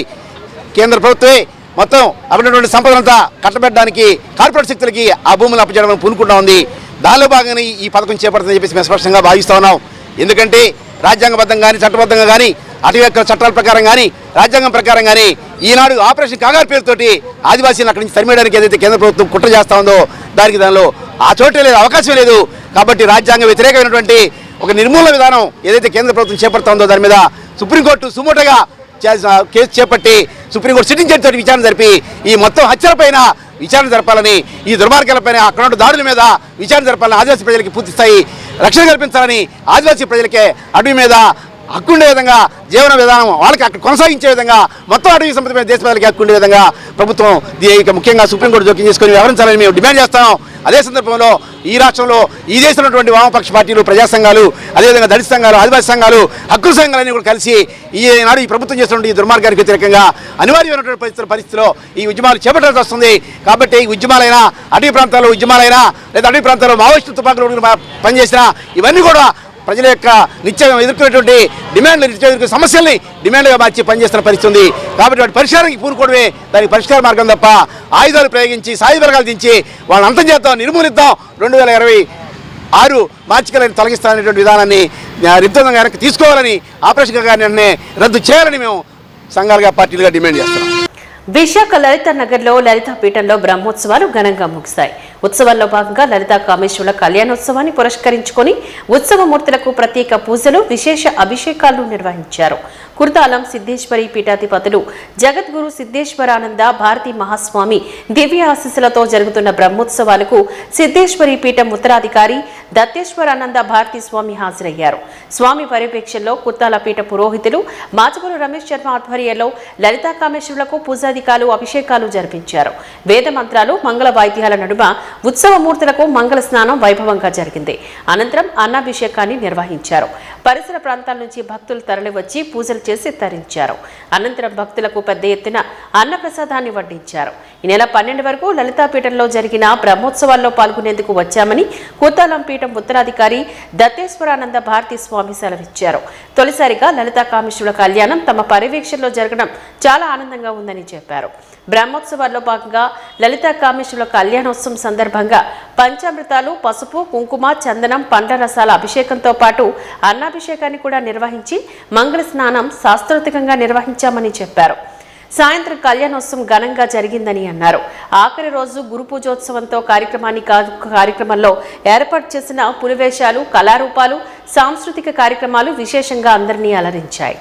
కేంద్ర ప్రభుత్వమే మొత్తం అక్కడున్నటువంటి సంపదలంతా కట్టబెట్టడానికి కార్పొరేట్ శక్తులకి ఆ భూములు అప్పచేయడం పూనుకుంటా ఉంది. దానిలో భాగంగానే ఈ పథకం చేపడుతుందని చెప్పేసి మేము స్పష్టంగా భావిస్తూ ఉన్నాం. ఎందుకంటే రాజ్యాంగబద్ధంగా కానీ, చట్టబద్ధంగా కానీ, అటవీ హక్కుల చట్టాల ప్రకారం కానీ, రాజ్యాంగం ప్రకారం కానీ ఈనాడు ఆపరేషన్ కాగారు పేరుతోటి ఆదివాసీలను అక్కడి నుంచి తరిమేయడానికి ఏదైతే కేంద్ర ప్రభుత్వం కుట్ర చేస్తూ ఉందో దానిలో ఆ చోటే లేదు, అవకాశం లేదు. కాబట్టి రాజ్యాంగ వ్యతిరేకమైనటువంటి ఒక నిర్మూలన విధానం ఏదైతే కేంద్ర ప్రభుత్వం చేపడుతుందో దాని మీద సుప్రీంకోర్టు సుమోటోగా కేసు చేపట్టి సుప్రీంకోర్టు సిట్టింగ్ జడ్జితో విచారణ జరిపి ఈ మొత్తం హత్యలపైన విచారణ జరపాలని, ఈ దుర్మార్గాలపైన, అక్కడ దాడుల మీద విచారణ జరపాలని, ఆదివాసీ ప్రజలకి పూర్తి స్థాయి రక్షణ కల్పించాలని, ఆదివాసీ ప్రజలకే అడవి మీద హక్కు ఉండే విధంగా జీవన విధానం వాళ్ళకి అక్కడ కొనసాగించే విధంగా మొత్తం అటవీ సంపద మీద దేశ ప్రజలకి హక్కు ఉండే విధంగా ప్రభుత్వం ముఖ్యంగా సుప్రీంకోర్టు జోక్యం చేసుకుని వ్యవహరించాలని మేము డిమాండ్ చేస్తాం. అదే సందర్భంలో ఈ రాష్ట్రంలో, ఈ దేశంలో ఉన్నటువంటి వామపక్ష పార్టీలు, ప్రజా సంఘాలు, అదేవిధంగా దళిత సంఘాలు, ఆదివాసీ సంఘాలు, హక్కుల సంఘాలన్నీ కూడా కలిసి ఈనాడు ఈ ప్రభుత్వం చేస్తున్న ఈ దుర్మార్గానికి వ్యతిరేకంగా అనివార్యమైనటువంటి పరిస్థితిలో ఈ ఉద్యమాలు చేపట్టాల్సి వస్తుంది. కాబట్టి ఈ ఉద్యమాలైనా, అటవీ ప్రాంతాల్లో ఉద్యమాలైనా, లేదా అటవీ ప్రాంతాల్లో మావోయిస్టు తుపాకులు పనిచేసినా ఇవన్నీ కూడా ప్రజల యొక్క నిత్యం ఎదుర్కొనేటువంటి డిమాండ్లు, నిత్యం ఎదుర్కొనే సమస్యల్ని డిమాండ్గా మార్చి పనిచేస్తున్న పరిస్థితి ఉంది. కాబట్టి వాటి పరిష్కారానికి పూనుకోవడమే దానికి పరిష్కార మార్గం తప్ప ఆయుధాలు ప్రయోగించి, సాయుధ బలగాలు దించి వాళ్ళని అంతం చేద్దాం, నిర్మూలిద్దాం, 2026 మార్చికల్ని తొలగిస్తాననేటువంటి విధానాన్ని రిద్దంగా వెనక్కి తీసుకోవాలని, ఆపరేషన్ గారిని రద్దు చేయాలని మేము సంఘాలుగా, పార్టీలుగా డిమాండ్ చేస్తున్నాం. విశాఖ లలిత నగర్లో లలితా పీఠంలో బ్రహ్మోత్సవాలు ఘనంగా ముగిశాయి. ఉత్సవాల్లో భాగంగా లలితా కామేశ్వరుల కళ్యాణోత్సవాన్ని పురస్కరించుకొని ఉత్సవమూర్తులకు ప్రత్యేక పూజలు, విశేష అభిషేకాలు నిర్వహించారు. కుర్తాలం సిద్ధేశ్వరి పీఠాధిపతులు జగద్గురు సిద్ధేశ్వరానంద భారతీ మహాస్వామి దివ్య ఆశీస్సులతో జరుగుతున్న బ్రహ్మోత్సవాలకు సిద్ధేశ్వరి పీఠం ఉత్తరాధికారి దత్తేశ్వరానంద భారతీ స్వామి హాజరయ్యారు. స్వామి పర్యవేక్షణలో కుర్తాల పీఠ పురోహితులు మాచపురు రమేష్ శర్మ ఆధ్వర్యంలో లలితా కామేశ్వరులకు పూజాధికాలు, అభిషేకాలు జరిపించారు. వేద మంత్రాలు, మంగళ వాయిద్యాల నడుమ ఉత్సవమూర్తులకు మంగళ స్నానం వైభవంగా జరిగింది. అనంతరం అన్నాభిషేకాన్ని నిర్వహించారు. పరిసర ప్రాంతాల నుంచి భక్తులు తరలివచ్చి పూజలు చేసి తరించారు. అనంతరం భక్తులకు పెద్ద ఎత్తున అన్నప్రసాదాన్ని వడ్డించారు. ఈ నెల 12 వరకు లలితాపీఠంలో జరిగిన బ్రహ్మోత్సవాల్లో పాల్గొనేందుకు వచ్చామని కుర్తాలం పీఠం ఉత్తరాధికారి దత్తేశ్వరానంద భారతీ స్వామి సెలవిచ్చారు. తొలిసారిగా లలితా కామేశ్వరుల కళ్యాణం తమ పర్యవేక్షణలో జరగడం చాలా ఆనందంగా ఉందని చెప్పారు. బ్రహ్మోత్సవాల్లో భాగంగా లలితా కామేశ్వరుల కళ్యాణోత్సవం సందర్భంగా పంచామృతాలు, పసుపు, కుంకుమ, చందనం, పండ్ల రసాల అభిషేకంతో పాటు అన్నాభిషేకాన్ని కూడా నిర్వహించి మంగళ స్నానం శాస్త్రోక్తంగా నిర్వహించామని చెప్పారు. సాయంత్రం కళ్యాణోత్సవం ఘనంగా జరిగిందని అన్నారు. ఆఖరి రోజు గురు పూజోత్సవంతో కార్యక్రమంలో ఏర్పాటు చేసిన పులివేషాలు, కళారూపాలు, సాంస్కృతిక కార్యక్రమాలు విశేషంగా అందరినీ అలరించాయి.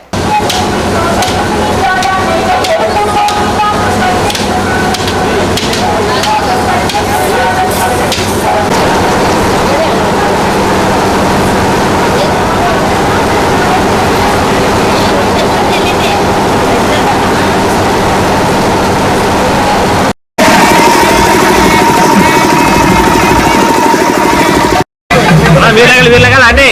వీళ్ళగల అండి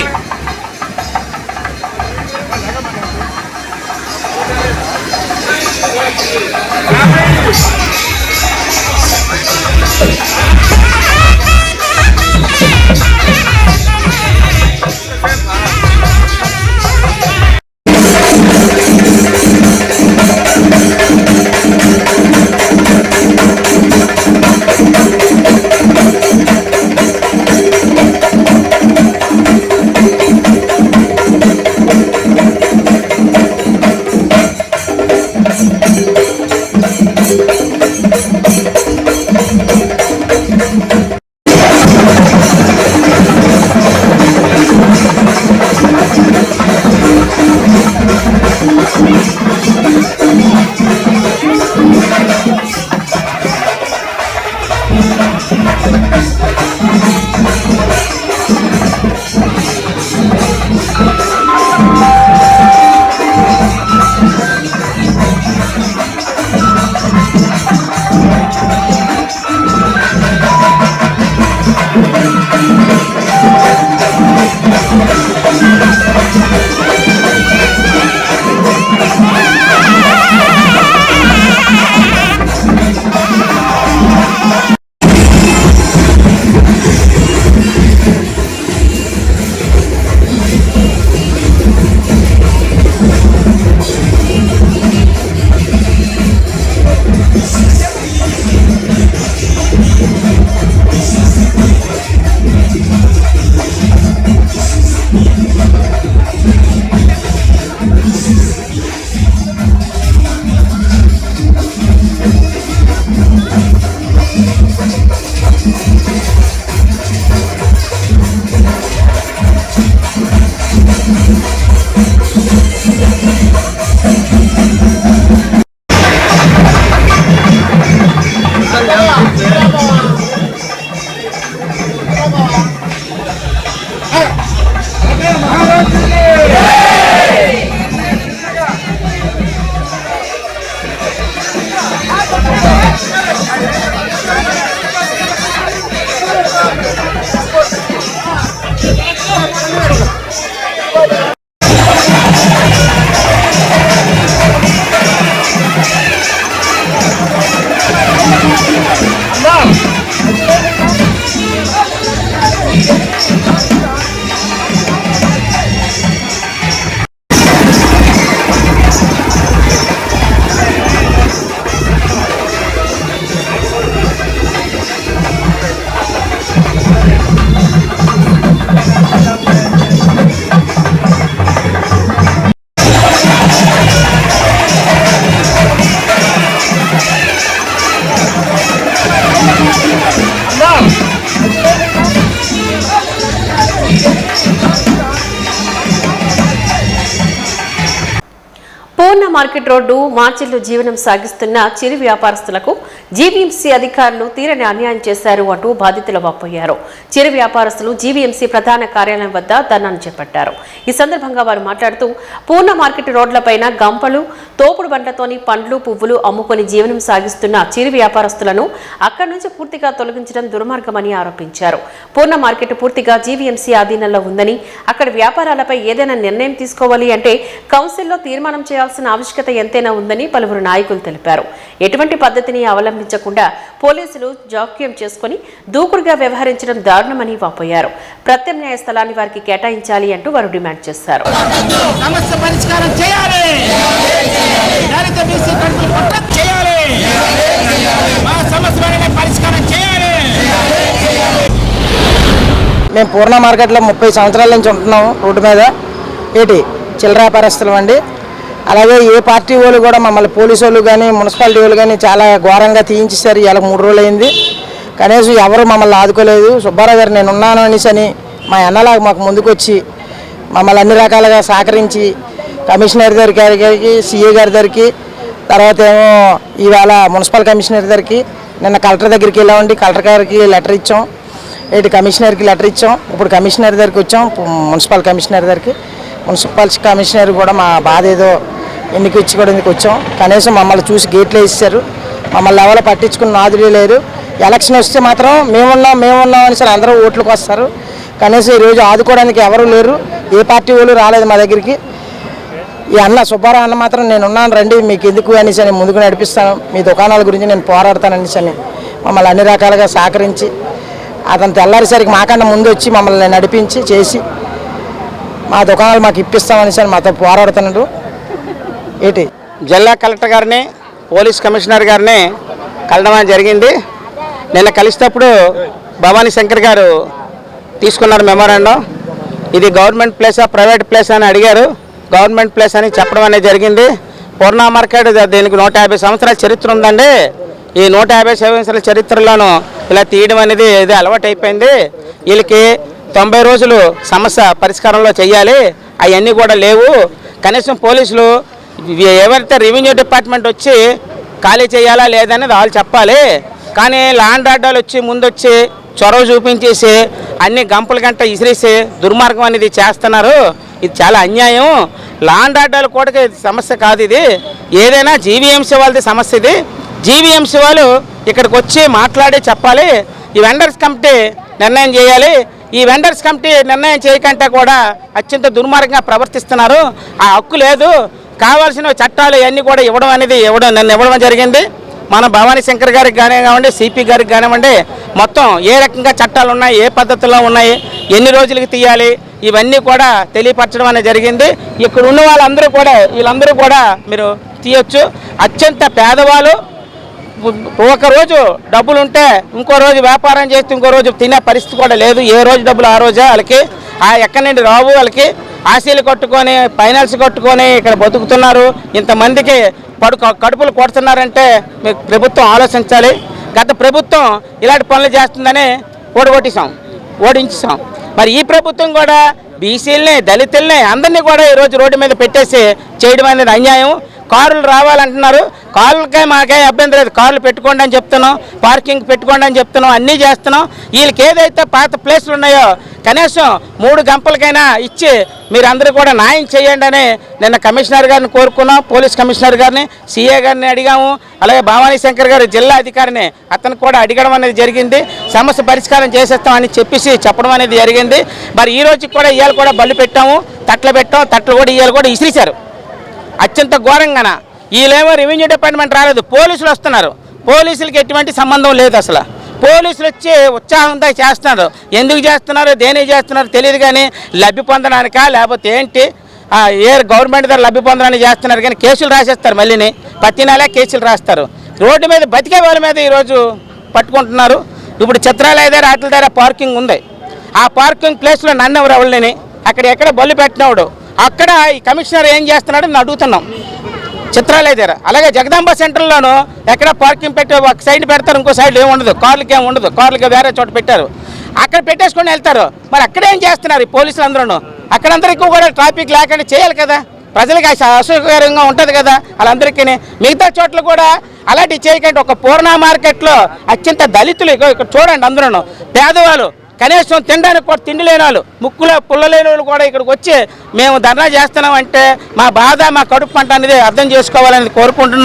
పూర్ణ మార్కెట్ రోడ్డు మార్చిల్లో జీవనం సాగిస్తున్న చిరు వ్యాపారస్తులకు జీవీఎంసీ అధికారులు తీరని అన్యాయం చేశారు అంటూ బాధితులు వాపోయారు. చిరు వ్యాపారస్తులు జీవీఎంసీ ప్రధాన కార్యాలయం వద్ద ధర్నాను చేపట్టారు. ఈ సందర్భంగా వారు మాట్లాడుతూ పూర్ణ మార్కెట్ రోడ్లపైన గంపలు, తోపుడు బండ్లతోని పండ్లు, పువ్వులు అమ్ముకొని జీవనం సాగిస్తున్న చిరు వ్యాపారస్తులను అక్కడి నుంచి పూర్తిగా తొలగించడం దుర్మార్గమని ఆరోపించారు. పూర్ణ మార్కెట్ పూర్తిగా జీవీఎంసీ ఆధీనంలో ఉందని, అక్కడ వ్యాపారాలపై ఏదైనా నిర్ణయం తీసుకోవాలి అంటే కౌన్సిల్లో తీర్మానం చేయాల్సిన ఆవశ్యకత ఎంతైనా ఉందని పలువురు నాయకులు తెలిపారు. ఎటువంటి పద్ధతిని అవలంబించకుండా పోలీసులు జోక్యం చేసుకుని దూకుడుగా వ్యవహరించడం దారుణమని వాపోయారు. ప్రత్యామ్నాయ స్థలాన్ని వారికి కేటాయించాలి అంటూ వారు డిమాండ్ చేశారు. మేము పూర్ణ మార్కెట్లో 30 సంవత్సరాల నుంచి ఉంటున్నాము. రోడ్డు మీద చిల్లర వ్యాపారస్తులు అండి. అలాగే ఏ పార్టీ వాళ్ళు కూడా మమ్మల్ని పోలీసు వాళ్ళు కానీ మున్సిపాలిటీ వాళ్ళు కానీ చాలా ఘోరంగా తీయించేశారు. ఇలా 3 రోజులు అయింది. కనీసం ఎవరు మమ్మల్ని ఆదుకోలేదు. సుబ్బారావు గారు నేను ఉన్నాను అనేసి అని మా అన్నలాగా మాకు ముందుకు వచ్చి మమ్మల్ని అన్ని రకాలుగా సహకరించి కమిషనర్ గారికి, సిఏ గారి దగ్గరికి, తర్వాత ఏమో ఇవాళ మున్సిపల్ కమిషనర్ దగ్గరికి, నిన్న కలెక్టర్ దగ్గరికి వెళ్ళామండి. కలెక్టర్ గారికి లెటర్ ఇచ్చాం, కమిషనర్కి లెటర్ ఇచ్చాం. ఇప్పుడు కమిషనర్ దగ్గరికి వచ్చాం, మున్సిపల్ కమిషనర్ దగ్గరికి. మున్సిపల్ కమిషనర్ కూడా మా బాధ ఏదో ఎన్నిక ఇచ్చి కూడా ఎందుకు వచ్చాం. కనీసం మమ్మల్ని చూసి గేట్లు వేసేసారు. మమ్మల్ని ఎవరో పట్టించుకున్న నాదులే లేరు. ఎలక్షన్ వస్తే మాత్రం మేమున్నాం అని సరే అందరూ ఓట్లకు వస్తారు. కనీసం ఈరోజు ఆదుకోవడానికి ఎవరు లేరు. ఏ పార్టీ వాళ్ళు రాలేదు మా దగ్గరికి. ఈ అన్న సుబ్బారావు అన్న మాత్రం నేను ఉన్నాను రండి, మీకు ఎందుకు అనేసి అని ముందుకు నడిపిస్తాను, మీ దుకాణాల గురించి నేను పోరాడతాననేసి అని మమ్మల్ని అన్ని రకాలుగా సహకరించి అతను తెల్లారిసరికి మాకన్నా ముందు వచ్చి మమ్మల్ని నడిపించి చేసి మా దుకాణాలు మాకు ఇప్పిస్తామనేసి అని మాతో పోరాడుతున్నాడు. జిల్లా కలెక్టర్ గారిని, పోలీస్ కమిషనర్ గారిని కలవడం జరిగింది. నిన్న కలిసినప్పుడు భవానీ శంకర్ గారు తీసుకున్నారు మెమోరాండం. ఇది గవర్నమెంట్ ప్లేసా ప్రైవేట్ ప్లేస్ అని అడిగారు. గవర్నమెంట్ ప్లేస్ అని చెప్పడం అనేది జరిగింది. పూర్ణ మార్కెట్ దీనికి 150 సంవత్సరాల చరిత్ర ఉందండి. ఈ 150 సంవత్సరాల చరిత్రలోనూ ఇలా తీయడం అనేది ఇది అలవాటు అయిపోయింది. వీళ్ళకి 90 రోజులు సమస్య పరిష్కారంలో చేయాలి, అవన్నీ కూడా లేవు. కనీసం పోలీసులు ఎవరైతే రెవెన్యూ డిపార్ట్మెంట్ వచ్చి ఖాళీ చేయాలా లేదనేది వాళ్ళు చెప్పాలి. కానీ ల్యాండ్ ఆర్డర్లు వచ్చి ముందొచ్చి చొరవ చూపించేసి అన్ని గంపల గంట ఇసిరేసి దుర్మార్గం అనేది చేస్తున్నారు. ఇది చాలా అన్యాయం. ల్యాండ్ ఆర్డర్లు కూడా సమస్య కాదు, ఇది ఏదైనా జీవీఎంసీ వాళ్ళది సమస్య. ఇది జీవీఎంసీ వాళ్ళు ఇక్కడికి వచ్చి మాట్లాడి చెప్పాలి. ఈ వెండర్స్ కమిటీ నిర్ణయం చేయాలి. ఈ వెండర్స్ కమిటీ నిర్ణయం చేయకంటే కూడా అత్యంత దుర్మార్గంగా ప్రవర్తిస్తున్నారు. ఆ హక్కు లేదు, కావాల్సిన చట్టాలు ఇవన్నీ కూడా నన్ను ఇవ్వడం జరిగింది. మన భవానీ శంకర్ గారికి కానివ్వండి, సిపి గారికి కానివ్వండి, మొత్తం ఏ రకంగా చట్టాలు ఉన్నాయి, ఏ పద్ధతిలో ఉన్నాయి, ఎన్ని రోజులకి తీయాలి, ఇవన్నీ కూడా తెలియపరచడం అనేది జరిగింది. ఇక్కడ ఉన్న వీళ్ళందరూ కూడా మీరు తీయొచ్చు. అత్యంత పేదవాళ్ళు ఒకరోజు డబ్బులు ఉంటే ఇంకో రోజు వ్యాపారం చేస్తే ఇంకో రోజు తినే పరిస్థితి కూడా లేదు. ఏ రోజు డబ్బులు ఆ రోజే వాళ్ళకి ఎక్కడి నుండి రావు. వాళ్ళకి ఆశీలు కట్టుకొని ఫైనాన్స్ కట్టుకొని ఇక్కడ బతుకుతున్నారు. ఇంతమందికి కడుపులు కొడుతున్నారంటే మీకు ప్రభుత్వం ఆలోచించాలి. గత ప్రభుత్వం ఇలాంటి పనులు చేస్తుందని ఓడించాం. మరి ఈ ప్రభుత్వం కూడా బీసీలని, దళితుల్ని అందరినీ కూడా ఈరోజు రోడ్డు మీద పెట్టేసి చేయడం అనేది అన్యాయం. కారులు రావాలంటున్నారు, కారులకే మాకే అభ్యంతరం లేదు, కార్లు పెట్టుకోండి అని చెప్తున్నాం, పార్కింగ్ పెట్టుకోండి అని చెప్తున్నాం, అన్నీ చేస్తున్నాం. వీళ్ళకి ఏదైతే పాత ప్లేస్లు ఉన్నాయో కనీసం 3 గంపలకైనా ఇచ్చి మీరందరూ కూడా న్యాయం చేయండి అని నిన్న కమిషనర్ గారిని కోరుకున్నాం. పోలీస్ కమిషనర్ గారిని, సిఏ గారిని అడిగాము. అలాగే భవానీ శంకర్ గారు జిల్లా అధికారిని అతను కూడా అడగడం అనేది జరిగింది. సమస్య పరిష్కారం చేసేస్తామని చెప్పడం అనేది జరిగింది. మరి ఈ రోజు కూడా ఇవాళ కూడా బళ్ళు పెట్టాము, తట్లు కూడా ఇవాళ కూడా ఇసిరిచారు అత్యంత ఘోరంగాన. వీళ్ళేమో రెవెన్యూ డిపార్ట్మెంట్ రాలేదు, పోలీసులు వస్తున్నారు. పోలీసులకి ఎటువంటి సంబంధం లేదు. అసలు పోలీసులు వచ్చి ఉత్సాహంతో చేస్తున్నారు. ఎందుకు చేస్తున్నారు, దేనికి చేస్తున్నారు తెలియదు, కానీ లబ్ధి పొందడానికా లేకపోతే ఏంటి, ఏ గవర్నమెంట్ దగ్గర లబ్ధి పొందడానికి చేస్తున్నారు. కానీ కేసులు రాసేస్తారు, మళ్ళీని ప్రతి నెల కేసులు రాస్తారు. రోడ్డు మీద బతికే వాళ్ళ మీద ఈరోజు పట్టుకుంటున్నారు. ఇప్పుడు చిత్రాలయ దగ్గర వాటి దగ్గర పార్కింగ్ ఉంది. ఆ పార్కింగ్ ప్లేస్లో నన్ను ఎవరిని అక్కడ ఎక్కడ బళ్ళు పెట్టినవాడు అక్కడ ఈ కమిషనర్ ఏం చేస్తున్నాడు నేను అడుగుతున్నాం. చిత్రాలయ దగ్గర అలాగే జగదాంబ సెంటర్లోనూ ఎక్కడ పార్కింగ్ పెట్టి ఒక సైడ్ పెడతారు, ఇంకో సైడ్ ఏముండదు, కార్లకి ఉండదు, కార్లకి వేరే చోట పెట్టారు, అక్కడ పెట్టేసుకొని వెళ్తారు. మరి అక్కడేం చేస్తున్నారు ఈ పోలీసులు అందరూ? అక్కడందరికీ కూడా ట్రాఫిక్ లేకుండా చేయాలి కదా, ప్రజలకి అసౌకర్యంగా ఉంటుంది కదా వాళ్ళందరికీ. మిగతా చోట్ల కూడా అలాంటివి చేయకండి. ఒక పూర్ణ మార్కెట్లో అత్యంత దళితులు ఇక్కడ చూడండి, అందరూ పేదవాళ్ళు, కనీసం తినడానికి కూడా తిండి లేని వాళ్ళు, ముక్కులో పుల్ల లేని వాళ్ళు కూడా ఇక్కడికి వచ్చి మేము ధర్నా చేస్తున్నామంటే మా బాధ, మా కడుపు పంట అనేది అర్థం చేసుకోవాలని కోరుకుంటున్నాం.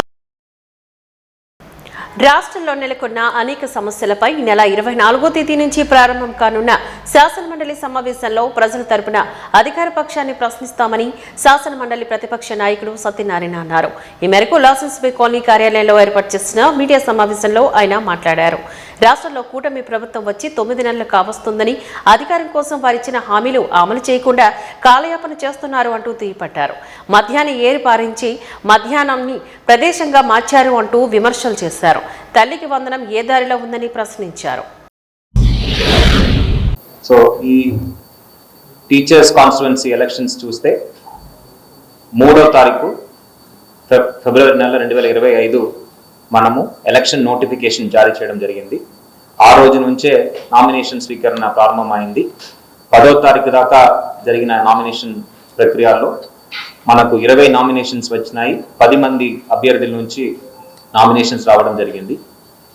రాష్ట్రంలో నెలకొన్న అనేక సమస్యలపై ఈ నెల 24వ తేదీ నుంచి ప్రారంభం కానున్న శాసనమండలి సమావేశంలో ప్రజల తరపున అధికార పక్షాన్ని ప్రశ్నిస్తామని శాసనమండలి ప్రతిపక్ష నాయకుడు సత్యనారాయణ అన్నారు. ఈ మేరకు లాసెన్స్బే కాలనీ కార్యాలయంలో ఏర్పాటు చేసిన మీడియా సమావేశంలో ఆయన మాట్లాడారు. రాష్ట్రంలో కూటమి ప్రభుత్వం వచ్చి 9 నెలలు కావస్తుందని, అధికారం కోసం వారిచ్చిన హామీలు అమలు చేయకుండా కాలయాపన చేస్తున్నారు అంటూ దుయ్యబట్టారు. మద్యాన్ని ఏరి పారించి మధ్యాహ్నాన్ని ప్రదేశంగా మార్చారు అంటూ విమర్శలు చేశారు. తల్లికి వందనం ఏ దారిలో ఉందని ప్రశ్నించారు. సో ఈ టీచర్స్ కాన్స్టిట్యుయెన్సీ ఎలక్షన్స్ చూస్తే 3వ తారీఖు ఫిబ్రవరి నెల 2025 మనము ఎలక్షన్ నోటిఫికేషన్ జారీ చేయడం జరిగింది. ఆ రోజు నుంచే నామినేషన్ స్వీకరణ ప్రారంభమైంది. 10వ తారీఖు దాకా జరిగిన నామినేషన్ ప్రక్రియలో మనకు 20 నామినేషన్స్ వచ్చినాయి. 10 మంది అభ్యర్థుల నుంచి నామినేషన్స్ రావడం జరిగింది.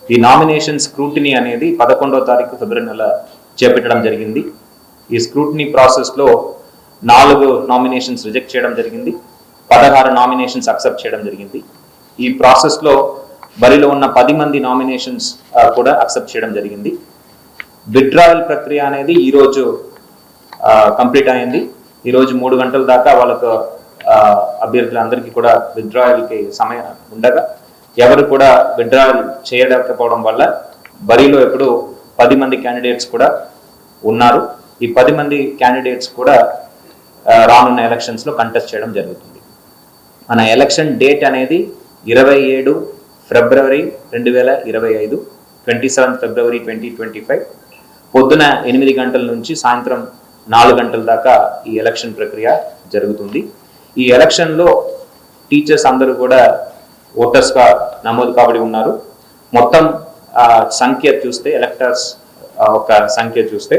ఈ నామినేషన్ స్క్రూటినీ అనేది 11వ తారీఖు ఫిబ్రవరి నెల చేపట్టడం జరిగింది. ఈ స్క్రూటినీ ప్రాసెస్లో 4 నామినేషన్స్ రిజెక్ట్ చేయడం జరిగింది, 16 నామినేషన్స్ అక్సెప్ట్ చేయడం జరిగింది. ఈ ప్రాసెస్లో బరిలో ఉన్న 10 మంది నామినేషన్స్ కూడా అక్సెప్ట్ చేయడం జరిగింది. విత్డ్రాయల్ ప్రక్రియ అనేది ఈరోజు కంప్లీట్ అయింది. ఈరోజు 3 గంటల దాకా వాళ్ళకు అభ్యర్థులందరికీ కూడా విత్డ్రాయల్కి సమయం ఉండగా ఎవరు కూడా విత్డ్రాయల్ చేయలేకపోవడం వల్ల బరిలో ఇప్పుడు 10 మంది క్యాండిడేట్స్ కూడా ఉన్నారు. ఈ 10 మంది క్యాండిడేట్స్ కూడా రానున్న ఎలక్షన్స్లో కంటెస్ట్ చేయడం జరుగుతుంది. మన ఎలక్షన్ డేట్ అనేది 27 ఫిబ్రవరి 2025, 27 ఫిబ్రవరి 2025 పొద్దున 8 గంటల నుంచి సాయంత్రం 4 గంటల దాకా ఈ ఎలక్షన్ ప్రక్రియ జరుగుతుంది. ఈ ఎలక్షన్లో టీచర్స్ అందరూ కూడా ఓటర్స్గా నమోదు కాబడి ఉన్నారు. మొత్తం సంఖ్య చూస్తే ఎలక్టర్స్ ఒక సంఖ్య చూస్తే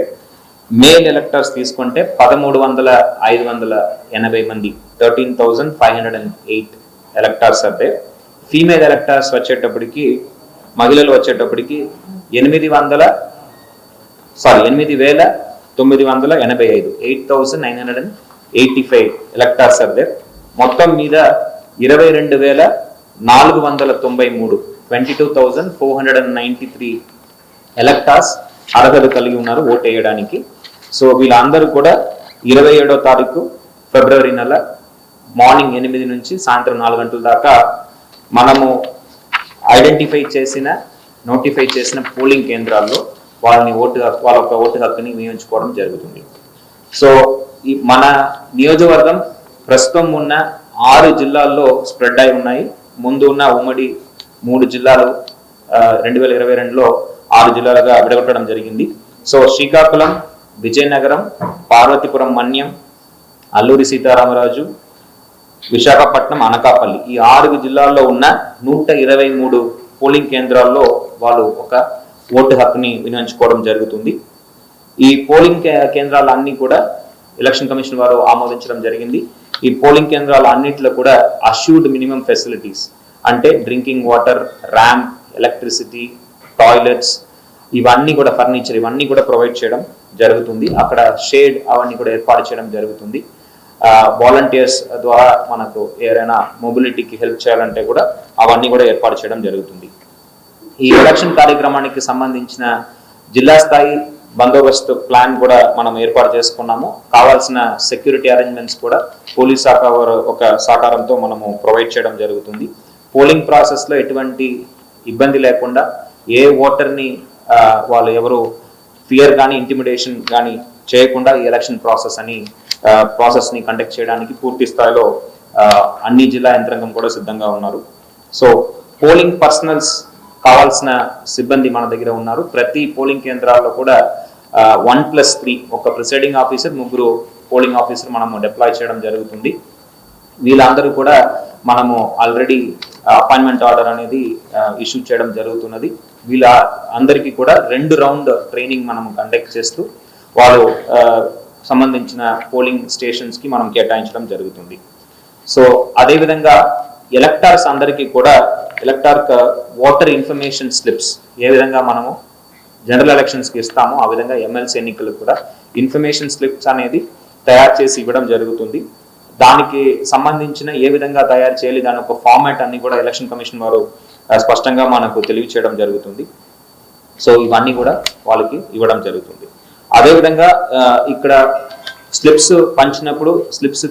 మేల్ ఎలక్టర్స్ తీసుకుంటే 13,580 మంది 13,508 ఎలక్టర్స్ అంటే ఫీమేల్ ఎలక్టర్స్ వచ్చేటప్పటికి మహిళలు వచ్చేటప్పటికి 8,985 8,985 ఎలక్టర్స్ అదే. మొత్తం మీద 22,493 22,493 ఎలక్టర్స్ అర్హత కలిగి ఉన్నారు ఓటు వేయడానికి. సో వీళ్ళందరూ కూడా 27వ తారీఖు ఫిబ్రవరి నెల మార్నింగ్ 8 నుంచి సాయంత్రం 4 గంటల దాకా మనము నోటిఫై చేసిన పోలింగ్ కేంద్రాల్లో వాళ్ళ యొక్క ఓటు హక్కుని వినియోగించుకోవడం జరుగుతుంది. సో మన నియోజకవర్గం ప్రస్తుతం ఉన్న 6 జిల్లాల్లో స్ప్రెడ్ అయి ఉన్నాయి. ముందు ఉన్న ఉమ్మడి 3 జిల్లాలు 2022లో 6 జిల్లాలుగా విడగొట్టడం జరిగింది. సో శ్రీకాకుళం, విజయనగరం, పార్వతీపురం మన్యం, అల్లూరి సీతారామరాజు, విశాఖపట్నం, అనకాపల్లి ఈ 6 జిల్లాల్లో ఉన్న 123 పోలింగ్ కేంద్రాల్లో వాళ్ళు ఒక ఓటు హక్కుని వినియోగించుకోవడం జరుగుతుంది. ఈ పోలింగ్ కేంద్రాలన్నీ కూడా ఎలక్షన్ కమిషన్ వారు ఆమోదించడం జరిగింది. ఈ పోలింగ్ కేంద్రాల అన్నింటిలో కూడా అష్యూర్డ్ మినిమం ఫెసిలిటీస్ అంటే drinking water, ramp, electricity, toilets ఇవన్నీ కూడా ఫర్నిచర్ ఇవన్నీ కూడా ప్రొవైడ్ చేయడం జరుగుతుంది. అక్కడ షేడ్ అవన్నీ కూడా ఏర్పాటు చేయడం జరుగుతుంది. వాలంటీర్స్ ద్వారా మనకు ఎవరైనా మొబిలిటీకి హెల్ప్ చేయాలంటే కూడా అవన్నీ కూడా ఏర్పాటు చేయడం జరుగుతుంది. ఈ ఎలక్షన్ కార్యక్రమానికి సంబంధించిన జిల్లా స్థాయి బందోబస్తు ప్లాన్ కూడా మనం ఏర్పాటు చేసుకున్నాము. కావాల్సిన సెక్యూరిటీ అరేంజ్మెంట్స్ కూడా పోలీస్ శాఖ వారు ఒక సహకారంతో మనము ప్రొవైడ్ చేయడం జరుగుతుంది. పోలింగ్ ప్రాసెస్లో ఎటువంటి ఇబ్బంది లేకుండా ఏ ఓటర్ని వాళ్ళు ఎవరు ఫియర్ కానీ ఇంటిమిడేషన్ కానీ చేయకుండా ఈ ఎలక్షన్ ప్రాసెస్ని కండక్ట్ చేయడానికి పూర్తి స్థాయిలో అన్ని జిల్లా యంత్రాంగం కూడా సిద్ధంగా ఉన్నారు. సో పోలింగ్ పర్సనల్స్ కావాల్సిన సిబ్బంది మన దగ్గర ఉన్నారు. ప్రతి పోలింగ్ కేంద్రాల్లో కూడా 1+3 ఒక ప్రిసైడింగ్ ఆఫీసర్, 3 పోలింగ్ ఆఫీసర్ మనము డిప్లాయ్ చేయడం జరుగుతుంది. వీళ్ళందరూ కూడా మనము ఆల్రెడీ అపాయింట్మెంట్ ఆర్డర్ అనేది ఇష్యూ చేయడం జరుగుతున్నది. వీళ్ళ అందరికీ కూడా 2 రౌండ్ ట్రైనింగ్ మనము కండక్ట్ చేస్తూ వాళ్ళు సంబంధించిన పోలింగ్ స్టేషన్స్కి మనం కేటాయించడం జరుగుతుంది. సో అదేవిధంగా ఎలక్టార్స్ అందరికీ కూడా ఎలక్టార్క్ ఓటర్ ఇన్ఫర్మేషన్ స్లిప్స్ ఏ విధంగా మనము జనరల్ ఎలక్షన్స్కి ఇస్తామో ఆ విధంగా ఎమ్మెల్సీ ఎన్నికలకు కూడా ఇన్ఫర్మేషన్ స్లిప్స్ అనేది తయారు చేసి ఇవ్వడం జరుగుతుంది. దానికి సంబంధించిన ఏ విధంగా తయారు చేయాలి దాని ఒక ఫార్మాట్ అన్ని కూడా ఎలక్షన్ కమిషన్ వారు స్పష్టంగా మనకు తెలియచేయడం జరుగుతుంది. సో ఇవన్నీ కూడా వాళ్ళకి ఇవ్వడం జరుగుతుంది. అదేవిధంగా ఇక్కడ స్లిప్స్ పంచినప్పుడు స్లిప్స్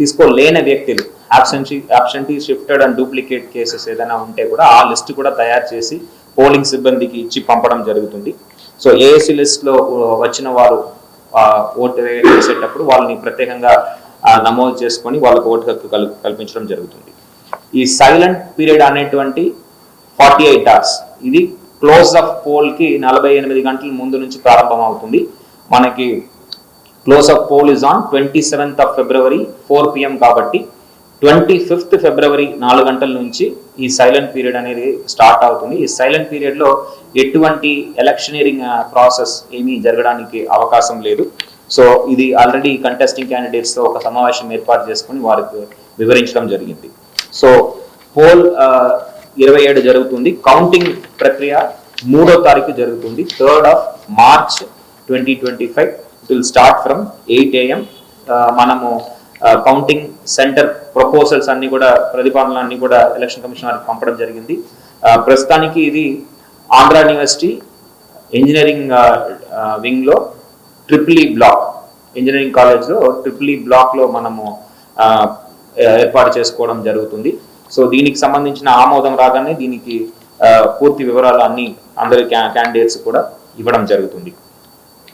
తీసుకోలేని వ్యక్తులు absentee, shifted and duplicate cases ఏదైనా ఉంటే కూడా ఆ లిస్ట్ కూడా తయారు చేసి పోలింగ్ సిబ్బందికి ఇచ్చి పంపడం జరుగుతుంది. సో ఏఎస్సీ లిస్ట్లో వచ్చిన వారు ఓటు వేసేటప్పుడు వాళ్ళని ప్రత్యేకంగా నమోదు చేసుకొని వాళ్ళకు ఓటు హక్కు కల్పించడం జరుగుతుంది. ఈ సైలెంట్ పీరియడ్ అనేటువంటి 48 hours ఇది క్లోజ్ ఆఫ్ పోల్కి 48 గంటల ముందు నుంచి ప్రారంభం అవుతుంది. మనకి close of poll is on 27th of February 4 PM కాబట్టి 25th February 4 గంటల నుంచి ఈ సైలెంట్ పీరియడ్ అనేది స్టార్ట్ అవుతుంది. ఈ సైలెంట్ పీరియడ్లో ఎటువంటి ఎలక్షనీరింగ్ ప్రాసెస్ ఏమీ జరగడానికి అవకాశం లేదు. సో ఇది ఆల్రెడీ కంటెస్టింగ్ క్యాండిడేట్స్తో ఒక సమావేశం ఏర్పాటు చేసుకుని వారికి వివరించడం జరిగింది. సో పోల్ 27 జరుగుతుంది. కౌంటింగ్ ప్రక్రియ 3వ తారీఖు జరుగుతుంది. 3rd of March 2025 will start from 8 AM. మనము కౌంటింగ్ సెంటర్ ప్రపోజల్స్ అన్ని కూడా ప్రతిపాదనలు అన్ని కూడా ఎలక్షన్ కమిషన్ వారికి పంపడం జరిగింది. ప్రస్తుతానికి ఇది ఆంధ్ర యూనివర్సిటీ ఇంజనీరింగ్ వింగ్లో ట్రిపుల్ బ్లాక్ ఇంజనీరింగ్ కాలేజ్లో ట్రిపుల్ బ్లాక్లో మనము ఏర్పాటు చేసుకోవడం జరుగుతుంది. సో దీనికి సంబంధించిన ఆమోదం రాగానే దీనికి పూర్తి వివరాలు అన్ని అందరి క్యాండిడేట్స్ కూడా ఇవ్వడం జరుగుతుంది.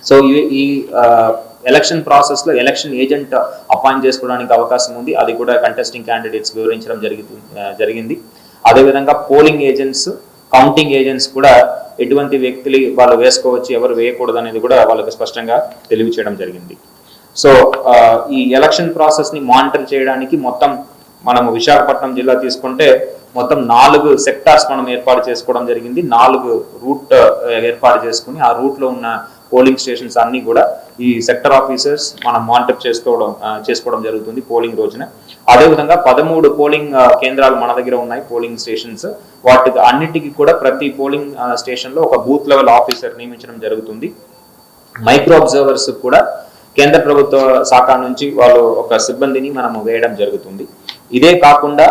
సో ఈ ఎలక్షన్ ప్రాసెస్లో ఎలక్షన్ ఏజెంట్ అపాయింట్ చేసుకోవడానికి అవకాశం ఉంది. అది కూడా కంటెస్టింగ్ క్యాండిడేట్స్ వివరించడం జరిగింది. అదేవిధంగా పోలింగ్ ఏజెంట్స్, కౌంటింగ్ ఏజెంట్స్ కూడా ఎటువంటి వ్యక్తులు వాళ్ళు వేసుకోవచ్చు, ఎవరు వేయకూడదు అనేది కూడా వాళ్ళకి స్పష్టంగా తెలియచేయడం జరిగింది. సో ఈ ఎలక్షన్ ప్రాసెస్ని మానిటర్ చేయడానికి మొత్తం మనము విశాఖపట్నం జిల్లా తీసుకుంటే మొత్తం 4 సెక్టార్స్ మనం ఏర్పాటు చేసుకోవడం జరిగింది. 4 రూట్ ఏర్పాటు చేసుకుని ఆ రూట్లో ఉన్న పోలింగ్ స్టేషన్స్ అన్నీ కూడా ఈ సెక్టర్ ఆఫీసర్స్ మనం మానిటర్ చేసుకోవడం జరుగుతుంది పోలింగ్ రోజున. అదేవిధంగా 13 పోలింగ్ కేంద్రాలు మన దగ్గర ఉన్నాయి, పోలింగ్ స్టేషన్స్. వాటికి అన్నిటికీ కూడా ప్రతి పోలింగ్ స్టేషన్లో ఒక బూత్ లెవెల్ ఆఫీసర్ నియమించడం జరుగుతుంది. మైక్రో అబ్జర్వర్స్ కూడా కేంద్ర ప్రభుత్వ శాఖ నుంచి వాళ్ళు ఒక సిబ్బందిని మనము వేయడం జరుగుతుంది. ఇదే కాకుండా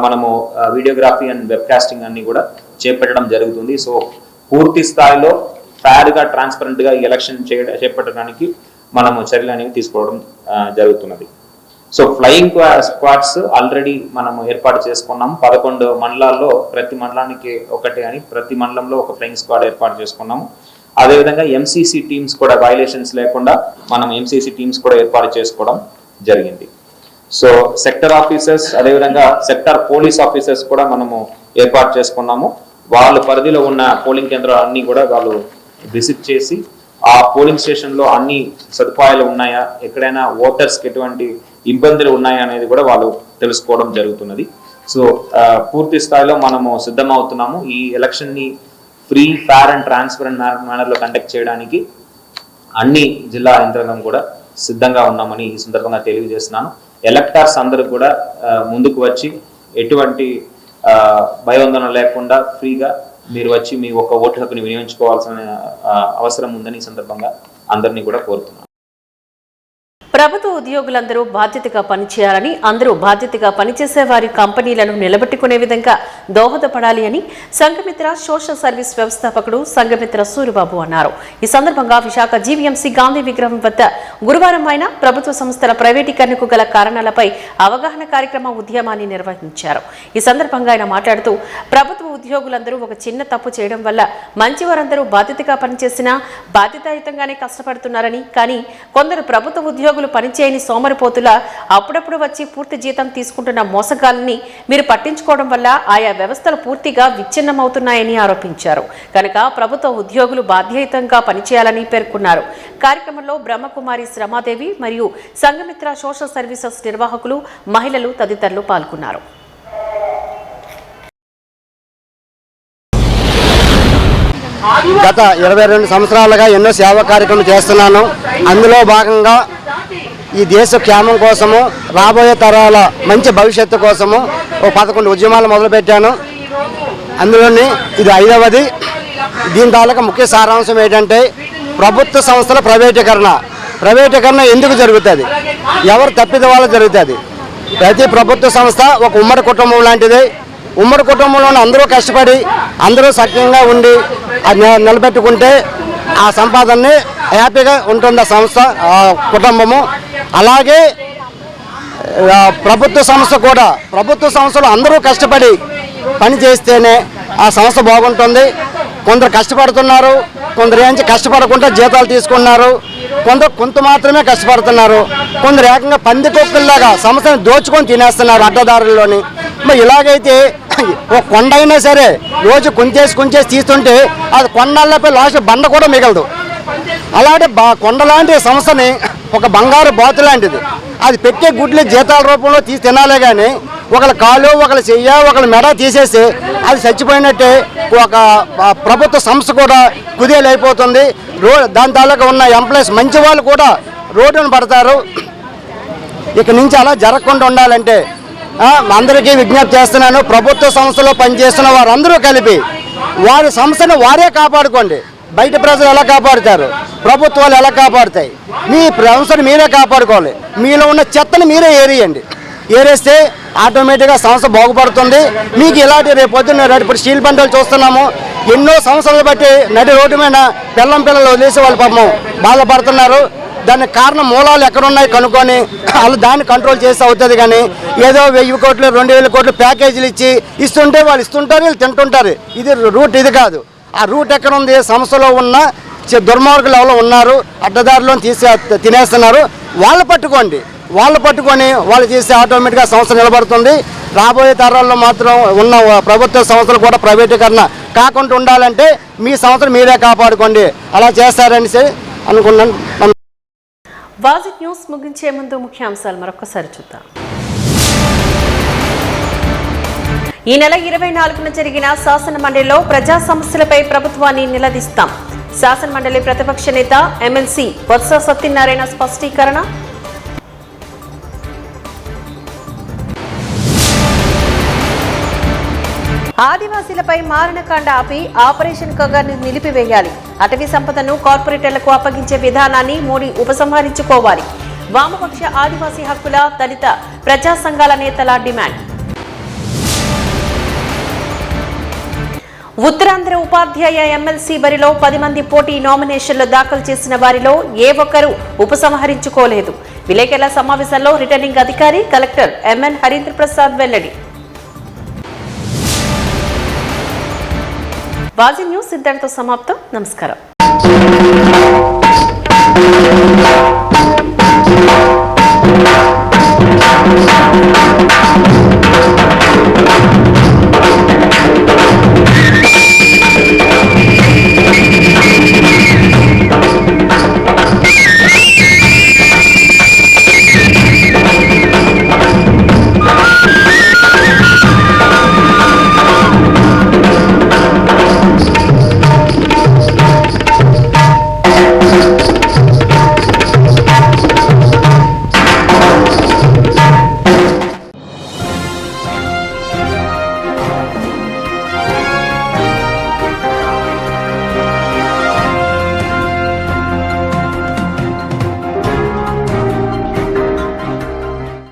మనము వీడియోగ్రఫీ అండ్ వెబ్కాస్టింగ్ అన్ని కూడా చేపట్టడం జరుగుతుంది. సో పూర్తి స్థాయిలో ఫేర్గా ట్రాన్స్పరెంట్గా ఈ ఎలక్షన్ చేపట్టడానికి మనము చర్యలు అనేవి తీసుకోవడం జరుగుతున్నది. సో ఫ్లయింగ్ స్క్వాడ్స్ ఆల్రెడీ మనము ఏర్పాటు చేసుకున్నాము. 11 మండలాల్లో ప్రతి మండలానికి ఒకటి అని ప్రతి మండలంలో ఒక ఫ్లయింగ్ స్క్వాడ్ ఏర్పాటు చేసుకున్నాము. అదేవిధంగా ఎంసీసీ టీమ్స్ కూడా వైలేషన్స్ లేకుండా మనం ఎంసీసీ టీమ్స్ కూడా ఏర్పాటు చేసుకోవడం జరిగింది. సో సెక్టర్ ఆఫీసర్స్ అదేవిధంగా సెక్టర్ పోలీస్ ఆఫీసర్స్ కూడా మనము ఏర్పాటు చేసుకున్నాము. వాళ్ళ పరిధిలో ఉన్న పోలింగ్ కేంద్రాలన్నీ కూడా వాళ్ళు విజిట్ చేసి ఆ పోలింగ్ స్టేషన్లో అన్ని సదుపాయాలు ఉన్నాయా, ఎక్కడైనా ఓటర్స్కి ఎటువంటి ఇబ్బందులు ఉన్నాయా అనేది కూడా వాళ్ళు తెలుసుకోవడం జరుగుతున్నది. సో పూర్తి స్థాయిలో మనము సిద్ధమవుతున్నాము. ఈ ఎలక్షన్ని ఫ్రీ, ఫేర్ అండ్ ట్రాన్స్పరెంట్ మేనర్లో కండక్ట్ చేయడానికి అన్ని జిల్లా యంత్రాంగం కూడా సిద్ధంగా ఉన్నామని ఈ సందర్భంగా తెలియజేస్తున్నాను. ఎలక్టర్స్ అందరూ కూడా ముందుకు వచ్చి ఎటువంటి భయోందన లేకుండా ఫ్రీగా మీరు వచ్చి మీ ఒక్క ఓటు హక్కుని వినియోగించుకోవాల్సిన అవసరం ఉందని ఈ సందర్భంగా అందరినీ కూడా కోరుతున్నాను. ప్రభుత్వ ఉద్యోగులందరూ బాధ్యతగా పనిచేయాలని, అందరూ బాధ్యతగా పనిచేసే వారి కంపెనీలను నిలబెట్టుకునే విధంగా దోహదపడాలి అని సంఘమిత్ర సోషల్ సర్వీస్ వ్యవస్థాపకుడు సంఘమిత్ర సూరిబాబు అన్నారు. ఈ సందర్భంగా విశాఖ జీవీఎంసీ గాంధీ విగ్రహం వద్ద గురువారం ఆయన ప్రభుత్వ సంస్థల ప్రైవేటీకరణకు గల కారణాలపై అవగాహన కార్యక్రమ ఉద్యమాన్ని నిర్వహించారు. ఈ సందర్భంగా ఆయన మాట్లాడుతూ ప్రభుత్వ ఉద్యోగులందరూ ఒక చిన్న తప్పు చేయడం వల్ల మంచివారందరూ బాధ్యతగా పనిచేసినా బాధ్యతాయుతంగానే కష్టపడుతున్నారని, కానీ కొందరు ప్రభుత్వ ఉద్యోగులు పనిచేయని సోమరిపోతులా అప్పుడప్పుడు వచ్చి పూర్తి జీతం తీసుకుంటున్న మోసగాళ్ళని మీరు పట్టించుకోవడం వల్ల ఆయా వ్యవస్థలు పూర్తిగా విచ్ఛిన్నమవుతున్నాయని ఆరోపించారు. కనుక ప్రభుత్వ ఉద్యోగులు బాధ్యతంగా పనిచేయాలని పేర్కొన్నారు. కార్యక్రమంలో బ్రహ్మకుమారి శ్రమాదేవి మరియు సంఘమిత్ర సోషల్ సర్వీసెస్ నిర్వాహకులు, మహిళలు తదితరులు పాల్గొన్నారు. గత 22 సంవత్సరాలుగా ఎన్నో సేవా కార్యక్రమం చేస్తున్నాను. అందులో భాగంగా ఈ దేశ క్షేమం కోసము, రాబోయే తరాల మంచి భవిష్యత్తు కోసము 11 ఉద్యమాలు మొదలుపెట్టాను. అందులోని ఇది 5వది. దీని తాలూకా ముఖ్య సారాంశం ఏంటంటే ప్రభుత్వ సంస్థల ప్రైవేటీకరణ ఎందుకు జరుగుతుంది, ఎవరు తప్పిద వల్ల జరుగుతుంది. ప్రతి ప్రభుత్వ సంస్థ ఒక ఉమ్మడి కుటుంబం లాంటిది. ఉమ్మడి కుటుంబంలోనే అందరూ కష్టపడి అందరూ సఖ్యంగా ఉండి నిలబెట్టుకుంటే ఆ సంపాదనని హ్యాపీగా ఉంటుంది ఆ సంస్థ, ఆ కుటుంబము. అలాగే ప్రభుత్వ సంస్థలు అందరూ కష్టపడి పని చేస్తేనే ఆ సంస్థ బాగుంటుంది. కొందరు కష్టపడుతున్నారు, కొందరు ఏంచి కష్టపడకుండా జీతాలు తీసుకున్నారు, కొంత మాత్రమే కష్టపడుతున్నారు, కొందరు ఏకంగా పందికొక్కుల్లాగా సంస్థను దోచుకొని తినేస్తున్నారు అడ్డదారుల్లోని. మరి ఇలాగైతే ఒక కొండ అయినా సరే రోజు కొంచేసి తీస్తుంటే అది కొండలపై లాస్ట్ బండ కూడా మిగలదు. అలాంటి కొండ లాంటి సంస్థని ఒక బంగారు బాతు లాంటిది, అది పెట్టే గుడ్లు జీతాల రూపంలో తీసి తినాలే కానీ ఒకళ్ళ కాలు, ఒకళ్ళ చెయ్య, ఒకళ్ళ మెడ తీసేసి అది చచ్చిపోయినట్టే ఒక ప్రభుత్వ సంస్థ కూడా కుదేలైపోతుంది. దాని తాలూకా ఉన్న ఎంప్లాయీస్ మంచి వాళ్ళు కూడా రోడ్డును పడతారు. ఇక నుంచి అలా జరగకుండా ఉండాలంటే అందరికీ విజ్ఞప్తి చేస్తున్నాను. ప్రభుత్వ సంస్థలో పనిచేస్తున్న వారందరూ కలిపి వారి సంస్థను వారే కాపాడుకోండి. బయట ప్రజలు ఎలా కాపాడుతారు, ప్రభుత్వాలు ఎలా కాపాడుతాయి? మీ సంస్థను మీరే కాపాడుకోవాలి. మీలో ఉన్న చెత్తను మీరే ఏరేస్తే ఆటోమేటిక్గా సంస్థ బాగుపడుతుంది. మీకు ఇలాంటి రేపు పొద్దున్న ఇప్పుడు స్టీల్ బండలు చూస్తున్నాము, ఎన్నో సంవత్సరాలు బట్టి నడి రోడ్డు మీద పిల్లలు వదిలేసి వాళ్ళు పాపం బాధపడుతున్నారు. దానికి కారణం మూలాలు ఎక్కడున్నాయి కనుక్కొని వాళ్ళు దాన్ని కంట్రోల్ చేసి అవుతుంది. కానీ ఏదో 1000 కోట్లు 2000 కోట్లు ప్యాకేజీలు ఇస్తుంటే వాళ్ళు ఇస్తుంటారు, వీళ్ళు తింటుంటారు. ఇది రూట్ ఇది కాదు. ఆ రూట్ ఎక్కడ ఉంది? సంస్థలో ఉన్న దుర్మార్గులు ఎవరో ఉన్నారు, అడ్డదారిలో తినేస్తున్నారు. వాళ్ళు పట్టుకొని వాళ్ళు చేస్తే ఆటోమేటిక్గా సంస్థ నిలబడుతుంది. రాబోయే తరాల్లో మాత్రం ఉన్న ప్రభుత్వ సంస్థలు కూడా ప్రైవేటీకరణ కాకుండా ఉండాలంటే మీ సంస్థను మీరే కాపాడుకోండి. అలా చేస్తారని అనుకున్నాను. వాజిట్ న్యూస్ ముగించే ముందు ముఖ్యాంశాలు మరొకసారి చూద్దాం. ఈ నెల 24న జరిగిన శాసన మండలిలో ప్రజా సమస్యలపై ప్రభుత్వాన్ని నిలదీస్తాం. శాసన మండలి ప్రతిపక్ష నేత ఎమ్మెల్సీ బొత్స సత్యనారాయణ స్పష్టీకరణ. ఆదివాసీలపై మారణకాండ ఆపి ఆపరేషన్ కగార్ని నిలిపివేయాలి. అటవీ సంపదను కార్పొరేటర్లకు అప్పగించే విధానాన్ని మోడీ ఉపసంహరించుకోవాలి. వామపక్ష ఆదివాసీ హక్కుల, దళిత ప్రజా సంఘాల నేతల డిమాండ్. ఉత్తరాంధ్ర ఉపాధ్యాయ ఎమ్మెల్సీ బరిలో 10 మంది పోటీ నామినేషన్లు దాఖలు చేసిన వారిలో ఏ ఒక్కరూ ఉపసంహరించుకోలేదు. విలేకరుల సమావేశంలో రిటర్నింగ్ అధికారి కలెక్టర్ ఎంఎన్ హరీంద్ర ప్రసాద్ వెల్లడి. వాజీ న్యూస్ ఇంతటితో సమాప్తం. నమస్కారం.